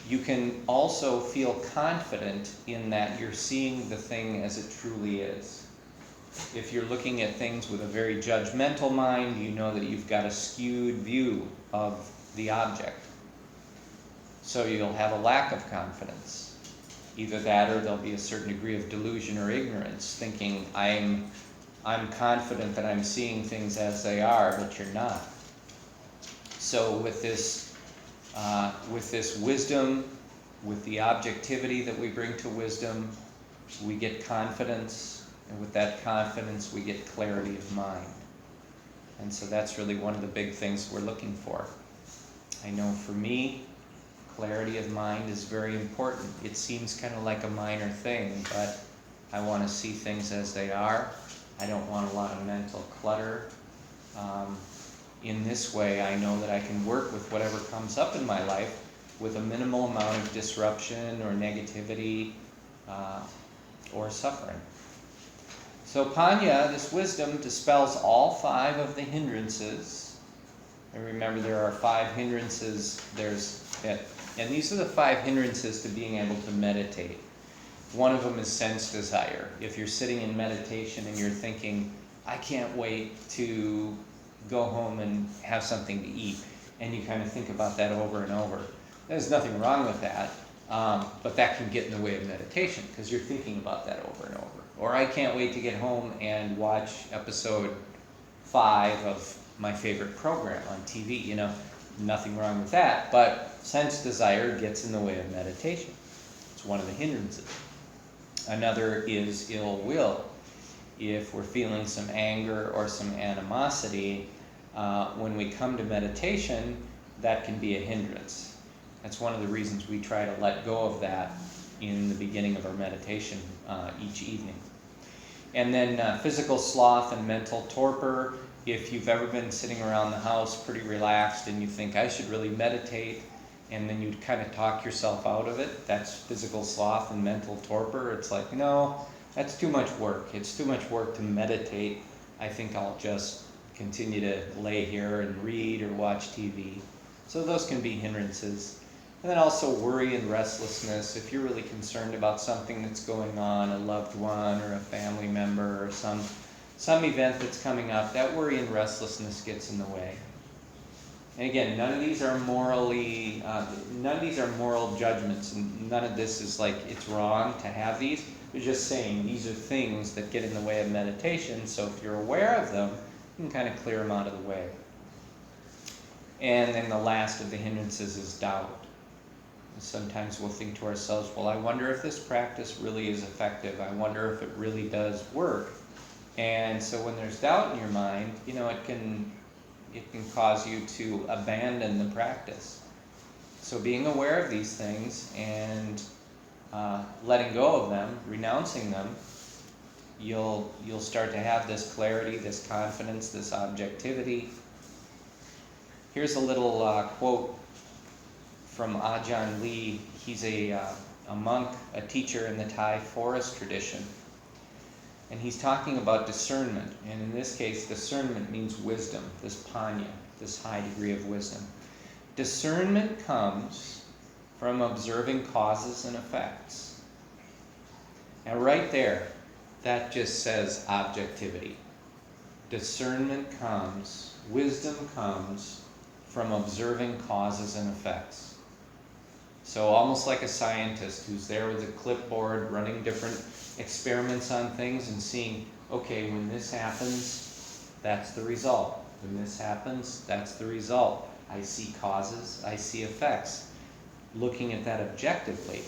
you can also feel confident in that you're seeing the thing as it truly is. If you're looking at things with a very judgmental mind, you know that you've got a skewed view of the object. So you'll have a lack of confidence. Either that, or there'll be a certain degree of delusion or ignorance, thinking I'm confident that I'm seeing things as they are, but you're not. So with this wisdom, with the objectivity that we bring to wisdom, we get confidence. And with that confidence, we get clarity of mind. And so that's really one of the big things we're looking for. I know for me, clarity of mind is very important. It seems kind of like a minor thing, but I want to see things as they are. I don't want a lot of mental clutter. In this way, I know that I can work with whatever comes up in my life with a minimal amount of disruption or negativity or suffering. So panya, this wisdom, dispels all 5 of the hindrances. And remember, there are 5 hindrances. And these are the 5 hindrances to being able to meditate. One of them is sense desire. If you're sitting in meditation and you're thinking, I can't wait to go home and have something to eat, and you kind of think about that over and over, there's nothing wrong with that, but that can get in the way of meditation because you're thinking about that over and over. Or I can't wait to get home and watch episode 5 of my favorite program on TV. You know, nothing wrong with that, but sense desire gets in the way of meditation. It's one of the hindrances. Another is ill will. If we're feeling some anger or some animosity, when we come to meditation, that can be a hindrance. That's one of the reasons we try to let go of that in the beginning of our meditation each evening. And then physical sloth and mental torpor. If you've ever been sitting around the house pretty relaxed and you think, I should really meditate, and then you kind of talk yourself out of it, that's physical sloth and mental torpor. It's like, no, that's too much work. It's too much work to meditate. I think I'll just continue to lay here and read or watch TV. So those can be hindrances. And then also worry and restlessness. If you're really concerned about something that's going on, a loved one or a family member or some event that's coming up, that worry and restlessness gets in the way. And again, none of these are moral judgments, and none of this is like it's wrong to have these. We're just saying these are things that get in the way of meditation, so if you're aware of them, you can kind of clear them out of the way. And then the last of the hindrances is doubt. Sometimes we'll think to ourselves, well, I wonder if this practice really is effective. I wonder if it really does work. And so when there's doubt in your mind, you know, it can cause you to abandon the practice. So being aware of these things and letting go of them, renouncing them, you'll start to have this clarity, this confidence, this objectivity. Here's a little quote from Ajahn Lee. He's a monk, a teacher in the Thai forest tradition. And he's talking about discernment. And in this case, discernment means wisdom, this panya, this high degree of wisdom. Discernment comes from observing causes and effects. And right there, that just says objectivity. Discernment comes, wisdom comes from observing causes and effects. So almost like a scientist who's there with a clipboard running different experiments on things and seeing, okay, when this happens, that's the result. When this happens, that's the result. I see causes, I see effects. Looking at that objectively,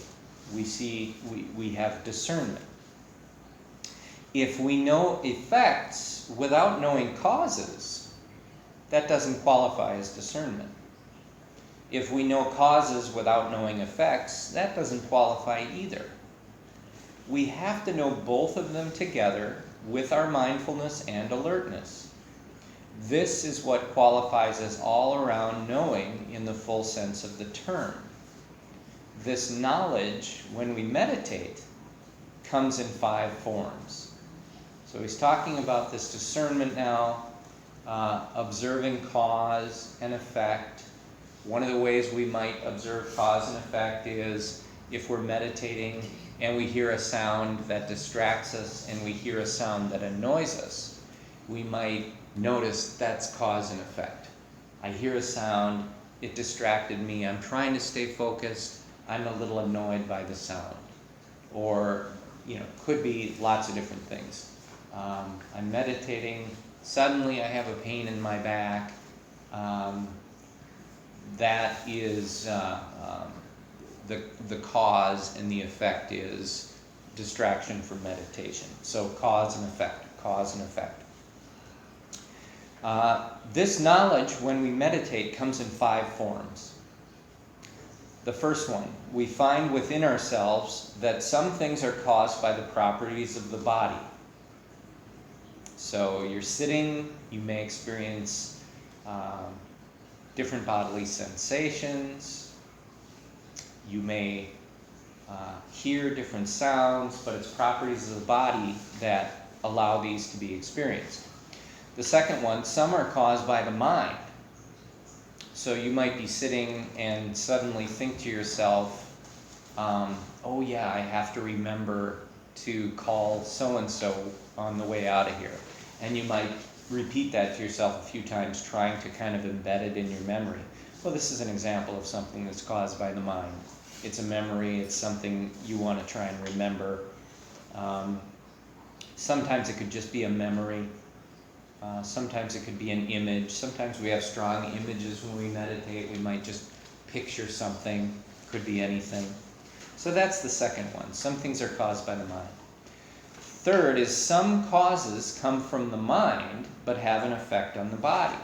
we have discernment. If we know effects without knowing causes, that doesn't qualify as discernment. If we know causes without knowing effects, that doesn't qualify either. We have to know both of them together with our mindfulness and alertness. This is what qualifies as all-around knowing in the full sense of the term. This knowledge, when we meditate, comes in 5 forms. So he's talking about this discernment now, observing cause and effect. One of the ways we might observe cause and effect is if we're meditating and we hear a sound that distracts us and we hear a sound that annoys us, we might notice that's cause and effect. I hear a sound, it distracted me, I'm trying to stay focused, I'm a little annoyed by the sound. Or, could be lots of different things. I'm meditating, suddenly I have a pain in my back. That is the cause, and the effect is distraction from meditation. So cause and effect, cause and effect. This knowledge, when we meditate, comes in 5 forms. The first one, we find within ourselves that some things are caused by the properties of the body. So you're sitting, you may experience different bodily sensations. You may hear different sounds, but it's properties of the body that allow these to be experienced. The second one, some are caused by the mind. So you might be sitting and suddenly think to yourself, oh yeah, I have to remember to call so-and-so on the way out of here. And you might repeat that to yourself a few times, trying to kind of embed it in your memory. Well, this is an example of something that's caused by the mind. It's a memory, it's something you want to try and remember. Sometimes it could just be a memory. Sometimes it could be an image. Sometimes we have strong images when we meditate. We might just picture something. Could be anything. So that's the second one. Some things are caused by the mind. Third is some causes come from the mind but have an effect on the body.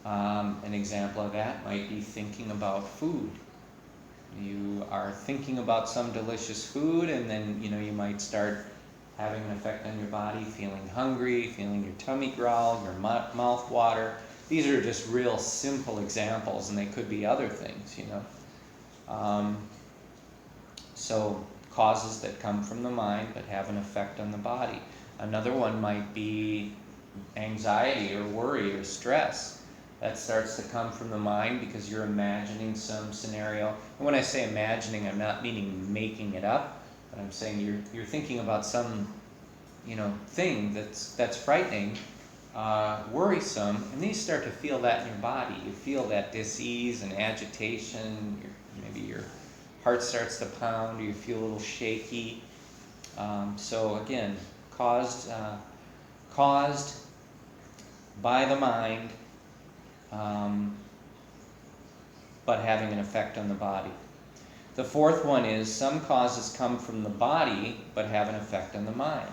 An example of that might be thinking about food. You are thinking about some delicious food, and then you might start having an effect on your body, feeling hungry, feeling your tummy growl, your mouth water. These are just real simple examples, and they could be other things, So causes that come from the mind but have an effect on the body. Another one might be anxiety or worry or stress. That starts to come from the mind because you're imagining some scenario. And when I say imagining, I'm not meaning making it up, but I'm saying you're thinking about some thing that's frightening, worrisome, and then you start to feel that in your body. You feel that dis-ease and agitation. Maybe your heart starts to pound, or you feel a little shaky. So again, caused by the mind, but having an effect on the body. The fourth one is some causes come from the body but have an effect on the mind.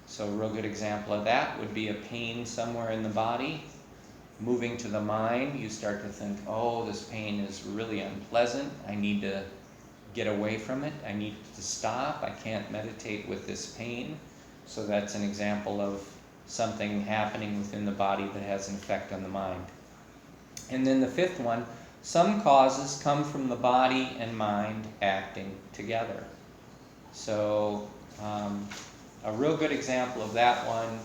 So a real good example of that would be a pain somewhere in the body. Moving to the mind, you start to think, oh, this pain is really unpleasant. I need to get away from it. I need to stop. I can't meditate with this pain. So that's an example of something happening within the body that has an effect on the mind. And then the fifth one, some causes come from the body and mind acting together. So a real good example of that one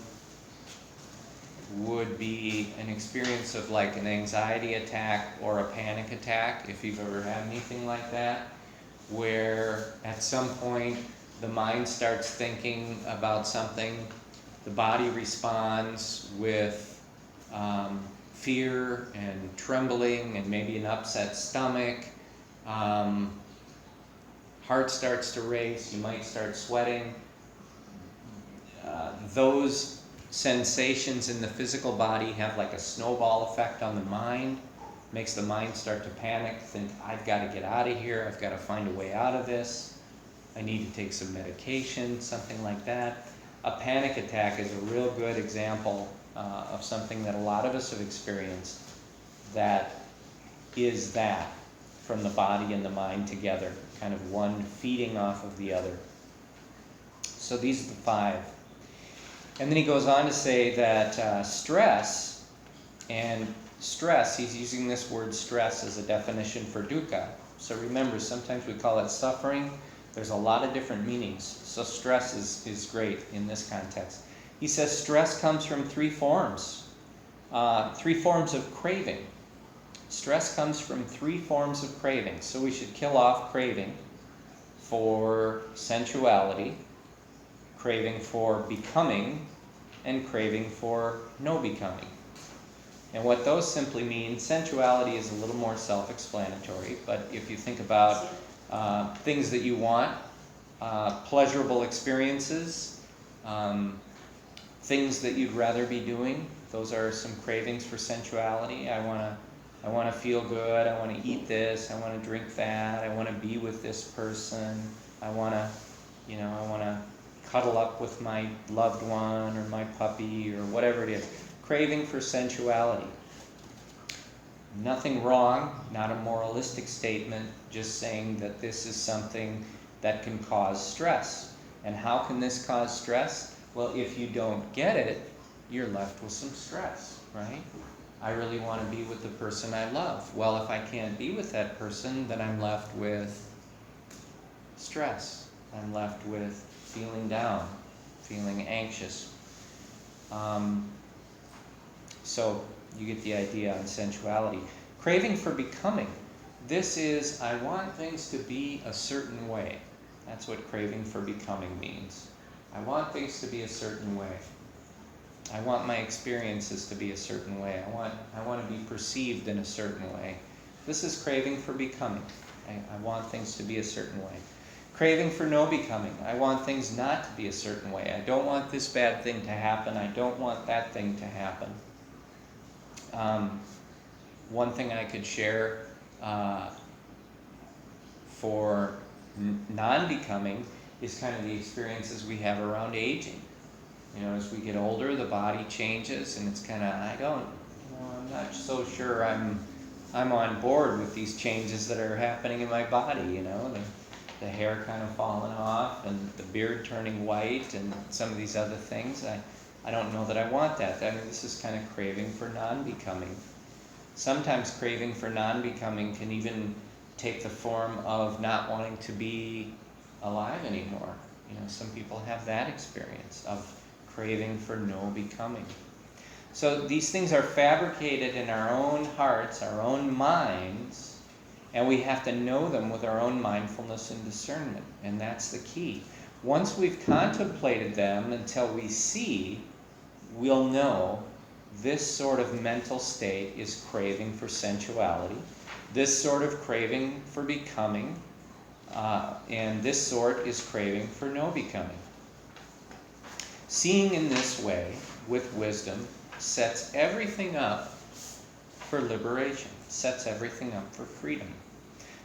would be an experience of like an anxiety attack or a panic attack, if you've ever had anything like that, where at some point the mind starts thinking about something, the body responds with fear and trembling and maybe an upset stomach, heart starts to race, you might start sweating. Those sensations in the physical body have like a snowball effect on the mind, makes the mind start to panic, think, I've got to get out of here, I've got to find a way out of this, I need to take some medication, something like that. A panic attack is a real good example of something that a lot of us have experienced, that is that from the body and the mind together, kind of one feeding off of the other. So these are the five. And then he goes on to say that stress, he's using this word stress as a definition for dukkha. So remember, sometimes we call it suffering. There's a lot of different meanings. So stress is great in this context. He says stress comes from three forms of craving. Stress comes from three forms of craving. So we should kill off craving for sensuality, craving for becoming, and craving for no becoming. And what those simply mean, sensuality is a little more self-explanatory, but if you think about things that you want, pleasurable experiences, things that you'd rather be doing, those are some cravings for sensuality. I want to feel good, I want to eat this, I want to drink that, I want to be with this person, I want to cuddle up with my loved one or my puppy or whatever it is. Craving for sensuality. Nothing wrong, not a moralistic statement, just saying that this is something that can cause stress. And how can this cause stress? Well, if you don't get it, you're left with some stress, right? I really want to be with the person I love. Well, if I can't be with that person, then I'm left with stress. I'm left with feeling down, feeling anxious. So you get the idea on sensuality. Craving for becoming. This is, I want things to be a certain way. That's what craving for becoming means. I want things to be a certain way. I want my experiences to be a certain way. I want to be perceived in a certain way. This is craving for becoming. I want things to be a certain way. Craving for no becoming. I want things not to be a certain way. I don't want this bad thing to happen. I don't want that thing to happen. One thing I could share for non-becoming is kind of the experiences we have around aging. You know, as we get older, the body changes, and it's kind of, I'm not so sure I'm on board with these changes that are happening in my body, you know, the hair kind of falling off and the beard turning white and some of these other things. I don't know that I want that. I mean, this is kind of craving for non-becoming. Sometimes craving for non-becoming can even take the form of not wanting to be alive anymore. You know, some people have that experience of craving for no becoming. So these things are fabricated in our own hearts, our own minds, and we have to know them with our own mindfulness and discernment, and that's the key. Once we've contemplated them until we see, we'll know this sort of mental state is craving for sensuality, this sort of craving for becoming, and this sort is craving for no becoming. Seeing in this way, with wisdom, sets everything up for liberation, sets everything up for freedom.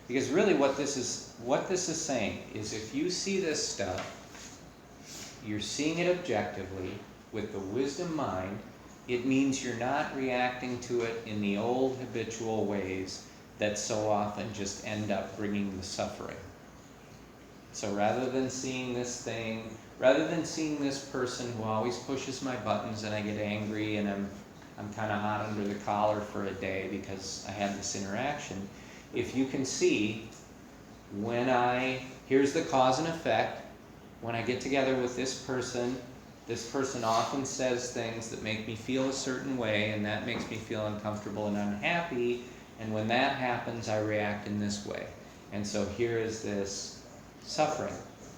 Because really what this is saying is, if you see this stuff, you're seeing it objectively with the wisdom mind, it means you're not reacting to it in the old habitual ways that so often just end up bringing the suffering. So rather than seeing this thing, rather than seeing this person who always pushes my buttons and I get angry and I'm kind of hot under the collar for a day because I had this interaction, if you can see, here's the cause and effect, when I get together with this person often says things that make me feel a certain way, and that makes me feel uncomfortable and unhappy, and when that happens, I react in this way. And so here is this suffering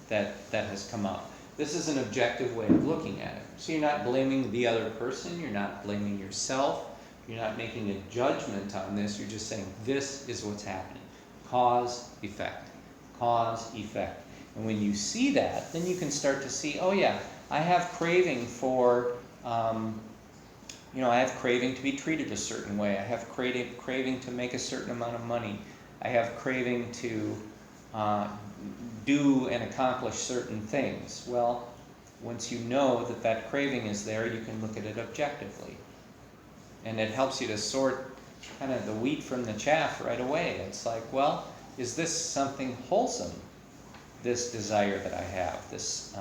that has come up. This is an objective way of looking at it. So you're not blaming the other person, you're not blaming yourself, you're not making a judgment on this, you're just saying this is what's happening. Cause, effect. Cause, effect. And when you see that, then you can start to see, oh yeah, I have craving for, I have craving to be treated a certain way. I have craving to make a certain amount of money. I have craving to do and accomplish certain things. Well, once you know that that craving is there, you can look at it objectively. And it helps you to sort kind of the wheat from the chaff right away. It's like, well, is this something wholesome, this desire that I have, this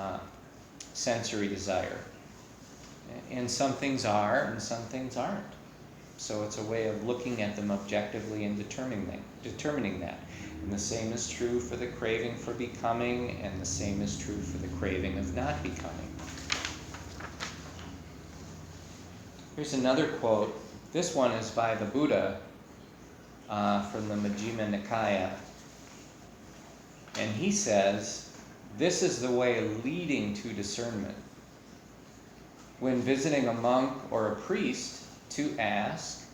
sensory desire? And some things are, and some things aren't. So it's a way of looking at them objectively and determining that. And the same is true for the craving for becoming, and the same is true for the craving of not becoming. Here's another quote. This one is by the Buddha from the Majjhima Nikaya. And he says, this is the way leading to discernment. When visiting a monk or a priest, to ask,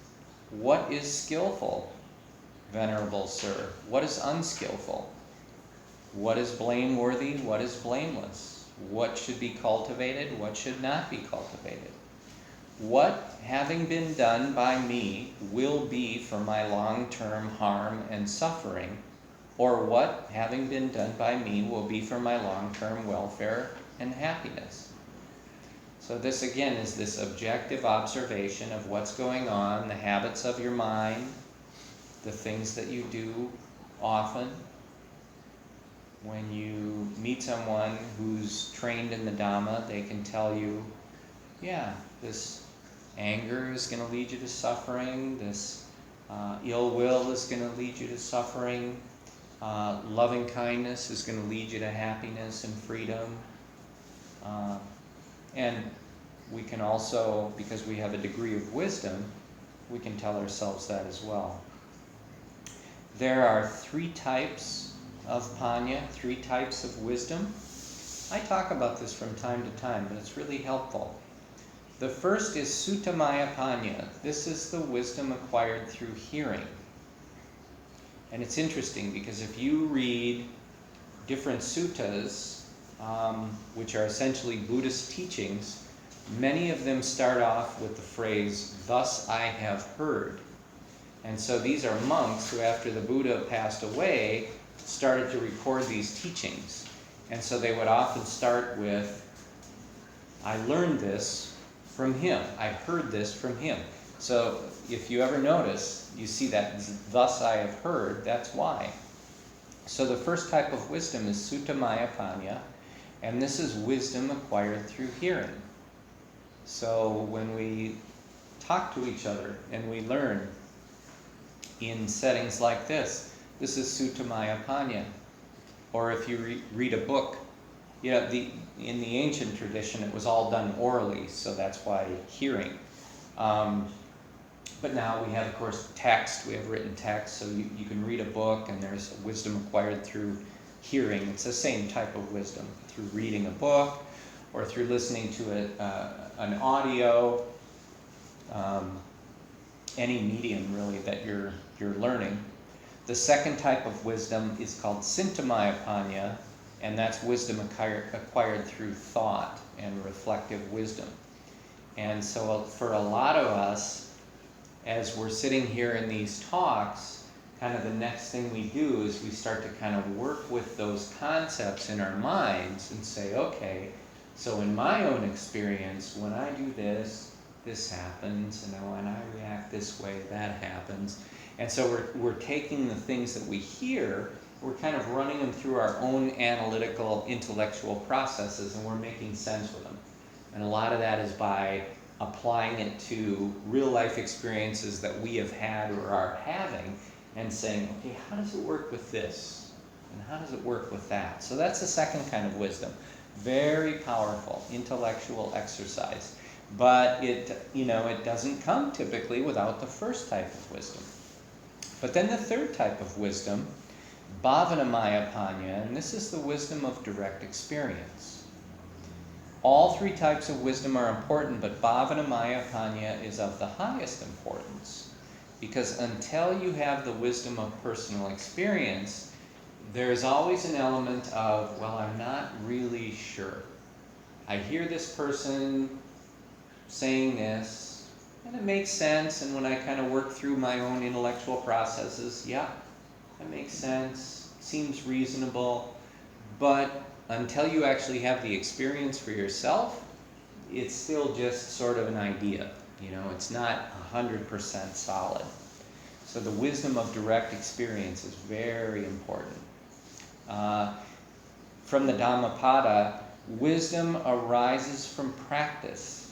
what is skillful, venerable sir? What is unskillful? What is blameworthy? What is blameless? What should be cultivated? What should not be cultivated? What, having been done by me, will be for my long-term harm and suffering? Or what, having been done by me, will be for my long-term welfare and happiness? So this again is this objective observation of what's going on, the habits of your mind, the things that you do often. When you meet someone who's trained in the Dhamma, they can tell you, yeah, this anger is going to lead you to suffering, this ill will is going to lead you to suffering, loving kindness is going to lead you to happiness and freedom. And we can also, because we have a degree of wisdom, we can tell ourselves that as well. There are 3 types of panya, 3 types of wisdom. I talk about this from time to time, but it's really helpful. The first is Suttamaya Panya. This is the wisdom acquired through hearing. And it's interesting because if you read different suttas, which are essentially Buddhist teachings, many of them start off with the phrase, "Thus I have heard." And so these are monks who, after the Buddha passed away, started to record these teachings. And so they would often start with, "I learned this from him. I heard this from him." So if you ever notice, you see that "thus I have heard," that's why. So the first type of wisdom is dhamma-vicaya, and this is wisdom acquired through hearing. So when we talk to each other and we learn in settings like this is dhamma-vicaya. Or if you read a book, in the ancient tradition it was all done orally, so that's why hearing. But now we have, of course, text. We have written text, so you can read a book, and there's wisdom acquired through hearing. It's the same type of wisdom, through reading a book or through listening to an audio, any medium really that you're learning. The second type of wisdom is called dhamma-vicaya, and that's wisdom acquired through thought and reflective wisdom. And so for a lot of us, as we're sitting here in these talks, kind of the next thing we do is we start to kind of work with those concepts in our minds and say, okay, so in my own experience, when I do this, this happens, and when I react this way, that happens. And so we're taking the things that we hear, we're kind of running them through our own analytical, intellectual processes, and we're making sense with them. And a lot of that is by applying it to real life experiences that we have had or are having, and saying, okay, how does it work with this? And how does it work with that? So that's the second kind of wisdom. Very powerful intellectual exercise. But it doesn't come typically without the first type of wisdom. But then the third type of wisdom, bhavana-vicaya, and this is the wisdom of direct experience. All three types of wisdom are important, but bhavana-vicaya is of the highest importance. Because until you have the wisdom of personal experience, there's always an element of, well, I'm not really sure. I hear this person saying this, and it makes sense, and when I kind of work through my own intellectual processes, yeah, that makes sense, seems reasonable, but until you actually have the experience for yourself, it's still just sort of an idea. It's not 100% solid. So the wisdom of direct experience is very important. From the Dhammapada, wisdom arises from practice.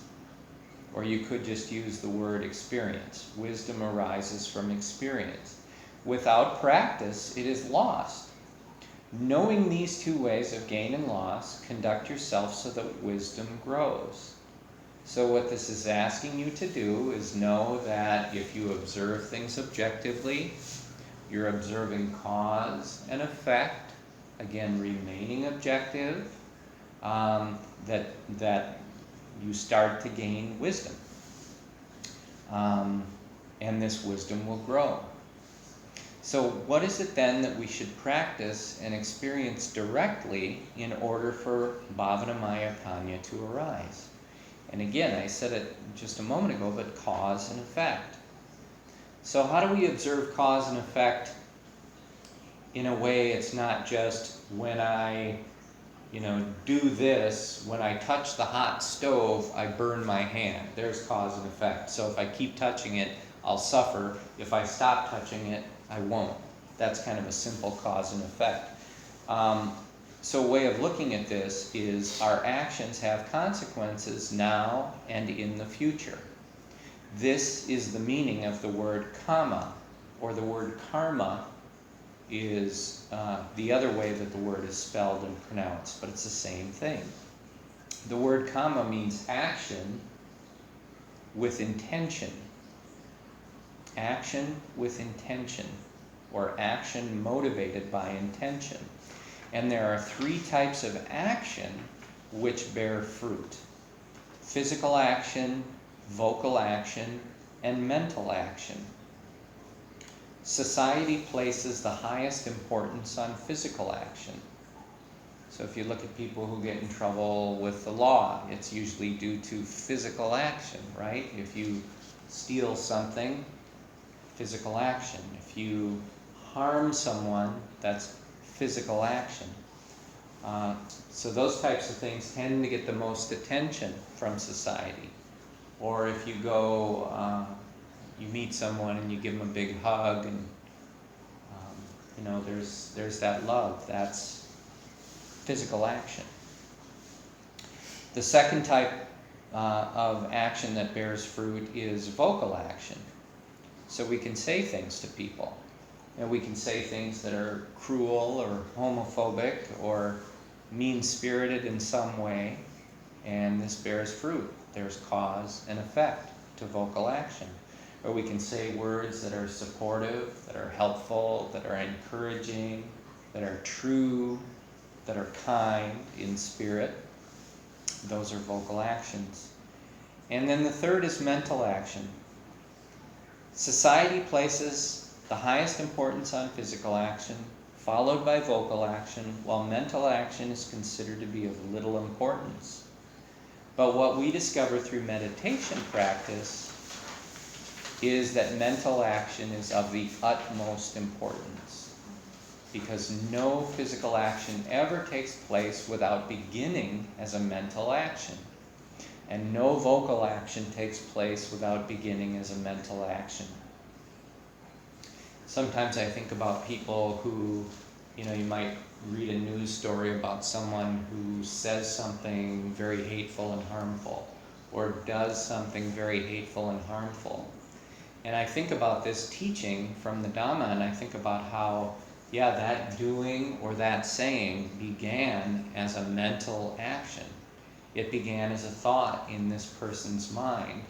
Or you could just use the word experience. Wisdom arises from experience. Without practice, it is lost. Knowing these two ways of gain and loss, conduct yourself so that wisdom grows. So what this is asking you to do is know that if you observe things objectively, you're observing cause and effect, again remaining objective, that you start to gain wisdom. And this wisdom will grow. So what is it then that we should practice and experience directly in order for bhavana-vicaya to arise? And again, I said it just a moment ago, but cause and effect. So how do we observe cause and effect in a way it's not just when I do this, when I touch the hot stove, I burn my hand. There's cause and effect. So if I keep touching it, I'll suffer. If I stop touching it, I won't. That's kind of a simple cause and effect. So a way of looking at this is our actions have consequences now and in the future. This is the meaning of the word kama, or the word karma is the other way that the word is spelled and pronounced, but it's the same thing. The word kama means action with intention. Action with intention, or action motivated by intention. And there are three types of action which bear fruit: physical action, vocal action, and mental action. Society places the highest importance on physical action. So if you look at people who get in trouble with the law, it's usually due to physical action, right? If you steal something, physical action. If you harm someone, that's physical action. So those types of things tend to get the most attention from society. Or if you go, you meet someone and you give them a big hug, and there's that love. That's physical action. The second type of action that bears fruit is vocal action. So we can say things to people. And we can say things that are cruel or homophobic or mean-spirited in some way, and this bears fruit. There's cause and effect to vocal action. Or we can say words that are supportive, that are helpful, that are encouraging, that are true, that are kind in spirit. Those are vocal actions. And then the third is mental action. Society places the highest importance on physical action, followed by vocal action, while mental action is considered to be of little importance. But what we discover through meditation practice is that mental action is of the utmost importance, because no physical action ever takes place without beginning as a mental action. And no vocal action takes place without beginning as a mental action. Sometimes I think about people who, you might read a news story about someone who says something very hateful and harmful, or does something very hateful and harmful. And I think about this teaching from the Dhamma, and I think about how, that doing or that saying began as a mental action. It began as a thought in this person's mind.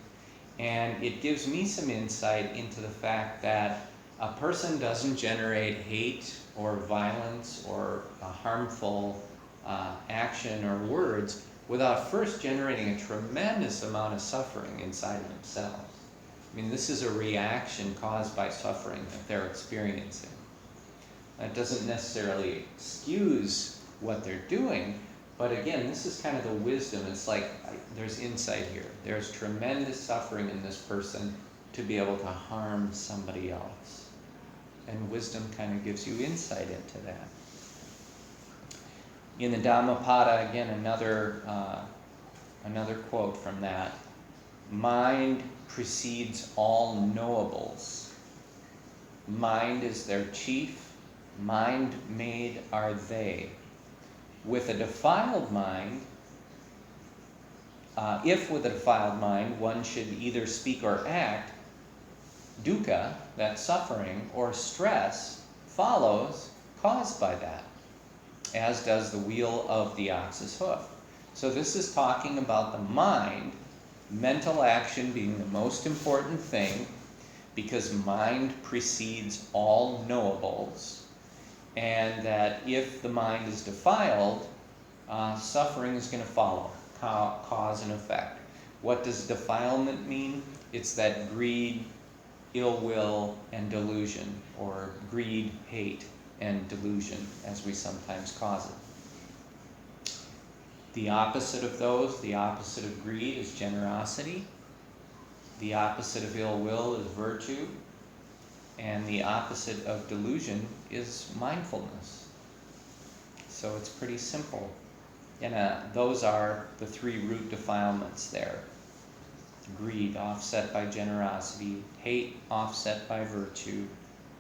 And it gives me some insight into the fact that a person doesn't generate hate or violence or a harmful action or words without first generating a tremendous amount of suffering inside of themselves. I mean, this is a reaction caused by suffering that they're experiencing. That doesn't necessarily excuse what they're doing, but again, this is kind of the wisdom. It's like there's insight here. There's tremendous suffering in this person to be able to harm somebody else. And wisdom kind of gives you insight into that. In the Dhammapada, again, another quote from that. Mind precedes all knowables. Mind is their chief. Mind made are they. With a defiled mind, if with a defiled mind one should either speak or act, dukkha, that suffering, or stress follows caused by that, as does the wheel of the ox's hoof. So this is talking about the mind, mental action being the most important thing, because mind precedes all knowables, and that if the mind is defiled, suffering is going to follow, cause and effect. What does defilement mean? It's that greed, ill will, and delusion, or greed, hate, and delusion, as we sometimes cause it. The opposite of those, the opposite of greed, is generosity. The opposite of ill will is virtue. And the opposite of delusion is mindfulness. So it's pretty simple. And those are the three root defilements there. Greed offset by generosity, hate offset by virtue,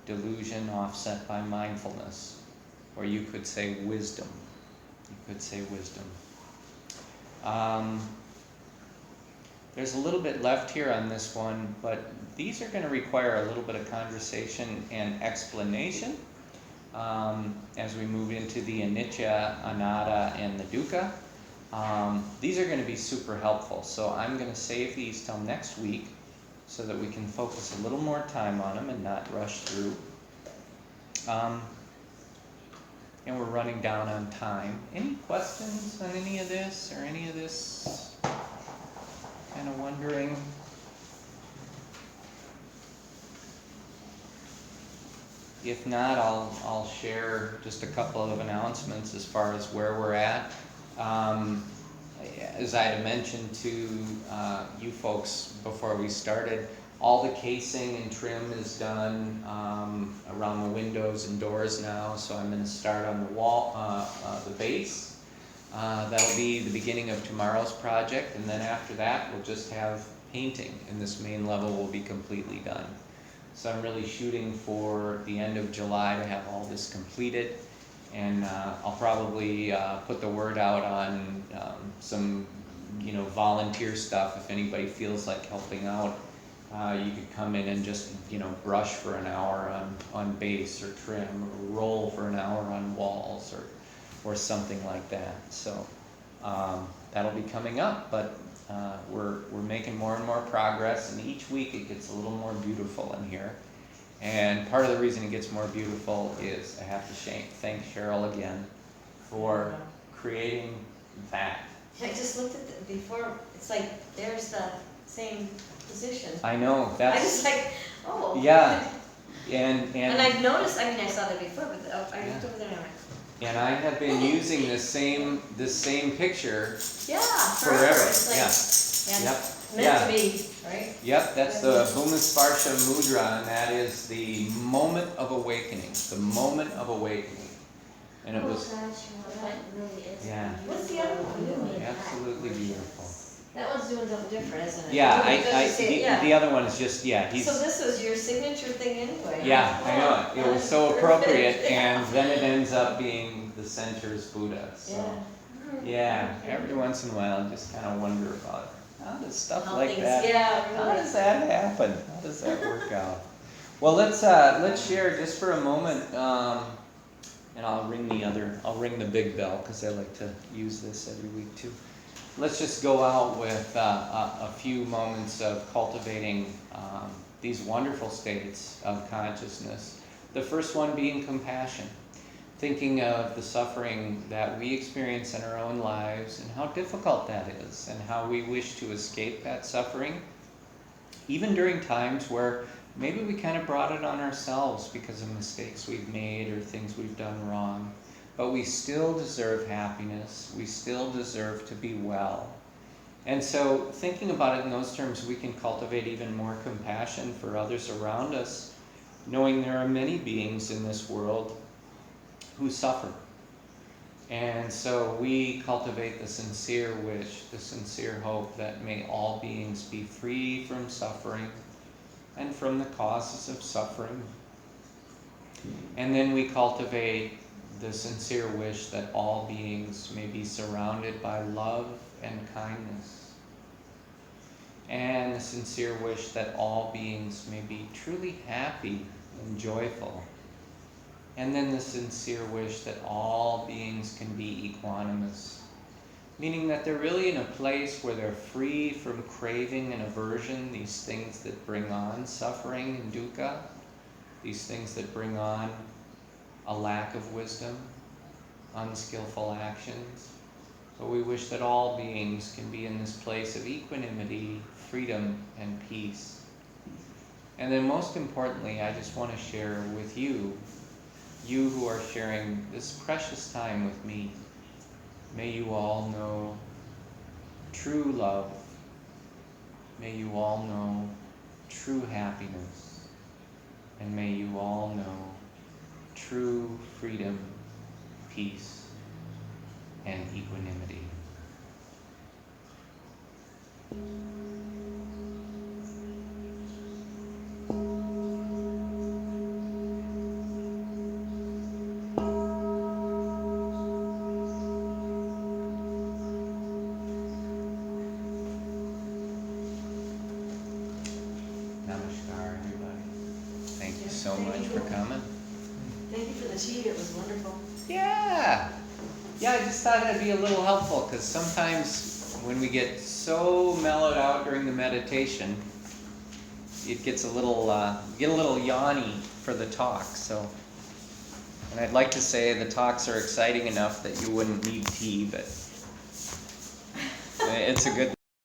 delusion offset by mindfulness. Or you could say wisdom. There's a little bit left here on this one, but these are going to require a little bit of conversation and explanation as we move into the anicca, anatta, and the dukkha. These are going to be super helpful, so I'm going to save these till next week so that we can focus a little more time on them and not rush through. And we're running down on time. Any questions on any of this, or any of this? Kind of wondering. if not, I'll share just a couple of announcements as far as where we're at. As I had mentioned to you folks before we started, all the casing and trim is done around the windows and doors now, so I'm going to start on the wall, the base. That'll be the beginning of tomorrow's project, and then after that we'll just have painting, and this main level will be completely done. So I'm really shooting for the end of July to have all this completed, and I'll probably put the word out on some volunteer stuff. If anybody feels like helping out, you could come in and just brush for an hour on base or trim, or roll for an hour on walls, or something like that. So that'll be coming up, but we're making more and more progress, and each week it gets a little more beautiful in here. And part of the reason it gets more beautiful is I have to thank Cheryl again for creating that. I just looked at the, before, it's like, there's the same position. I know, I that's, just like, oh. yeah, And I've noticed, I mean, I saw that before, but I looked over there and I went, and I have been using this same picture yeah, forever. It's like, Yeah. yeah, Yep. meant to be, right? Yep, that's the Bhumisparsha Mudra, and that is the moment of awakening. The moment of awakening. And it Oh was gosh, well, that really is. Yeah. What's the other one doing? absolutely beautiful. That one's doing something different, isn't it? Yeah, It doesn't say- yeah. the other one is just, yeah, he's, So this was your signature thing anyway? yeah, huh? I know it. It was That's so perfect. appropriate, and then it ends up being the center's Buddha. So, Yeah. yeah, every once in a while I just kind of wonder about how does stuff How like things- that, Yeah, how really. does that happen? How does that work out? Well, let's share just for a moment, and I'll ring the big bell because I like to use this every week too. Let's just go out with a few moments of cultivating these wonderful states of consciousness. The first one being compassion. Thinking of the suffering that we experience in our own lives and how difficult that is, and how we wish to escape that suffering, even during times where maybe we kind of brought it on ourselves because of mistakes we've made or things we've done wrong. But we still deserve happiness, we still deserve to be well. And so thinking about it in those terms, we can cultivate even more compassion for others around us, knowing there are many beings in this world who suffer. And so we cultivate the sincere wish, the sincere hope that may all beings be free from suffering and from the causes of suffering. And then we cultivate the sincere wish that all beings may be surrounded by love and kindness. And the sincere wish that all beings may be truly happy and joyful. And then the sincere wish that all beings can be equanimous, meaning that they're really in a place where they're free from craving and aversion, these things that bring on suffering and dukkha, these things that bring on a lack of wisdom, unskillful actions. But we wish that all beings can be in this place of equanimity, freedom, and peace. And then most importantly, I just want to share with you who are sharing this precious time with me, may you all know true love. May you all know true happiness. And may you all know true freedom, peace, and equanimity. Namaskar, everybody. Thank you so much for coming. Thank you for the tea, it was wonderful. Yeah, I just thought it'd be a little helpful because sometimes when we get so mellowed out during the meditation, it gets a little yawny for the talk. So, and I'd like to say the talks are exciting enough that you wouldn't need tea, but it's a good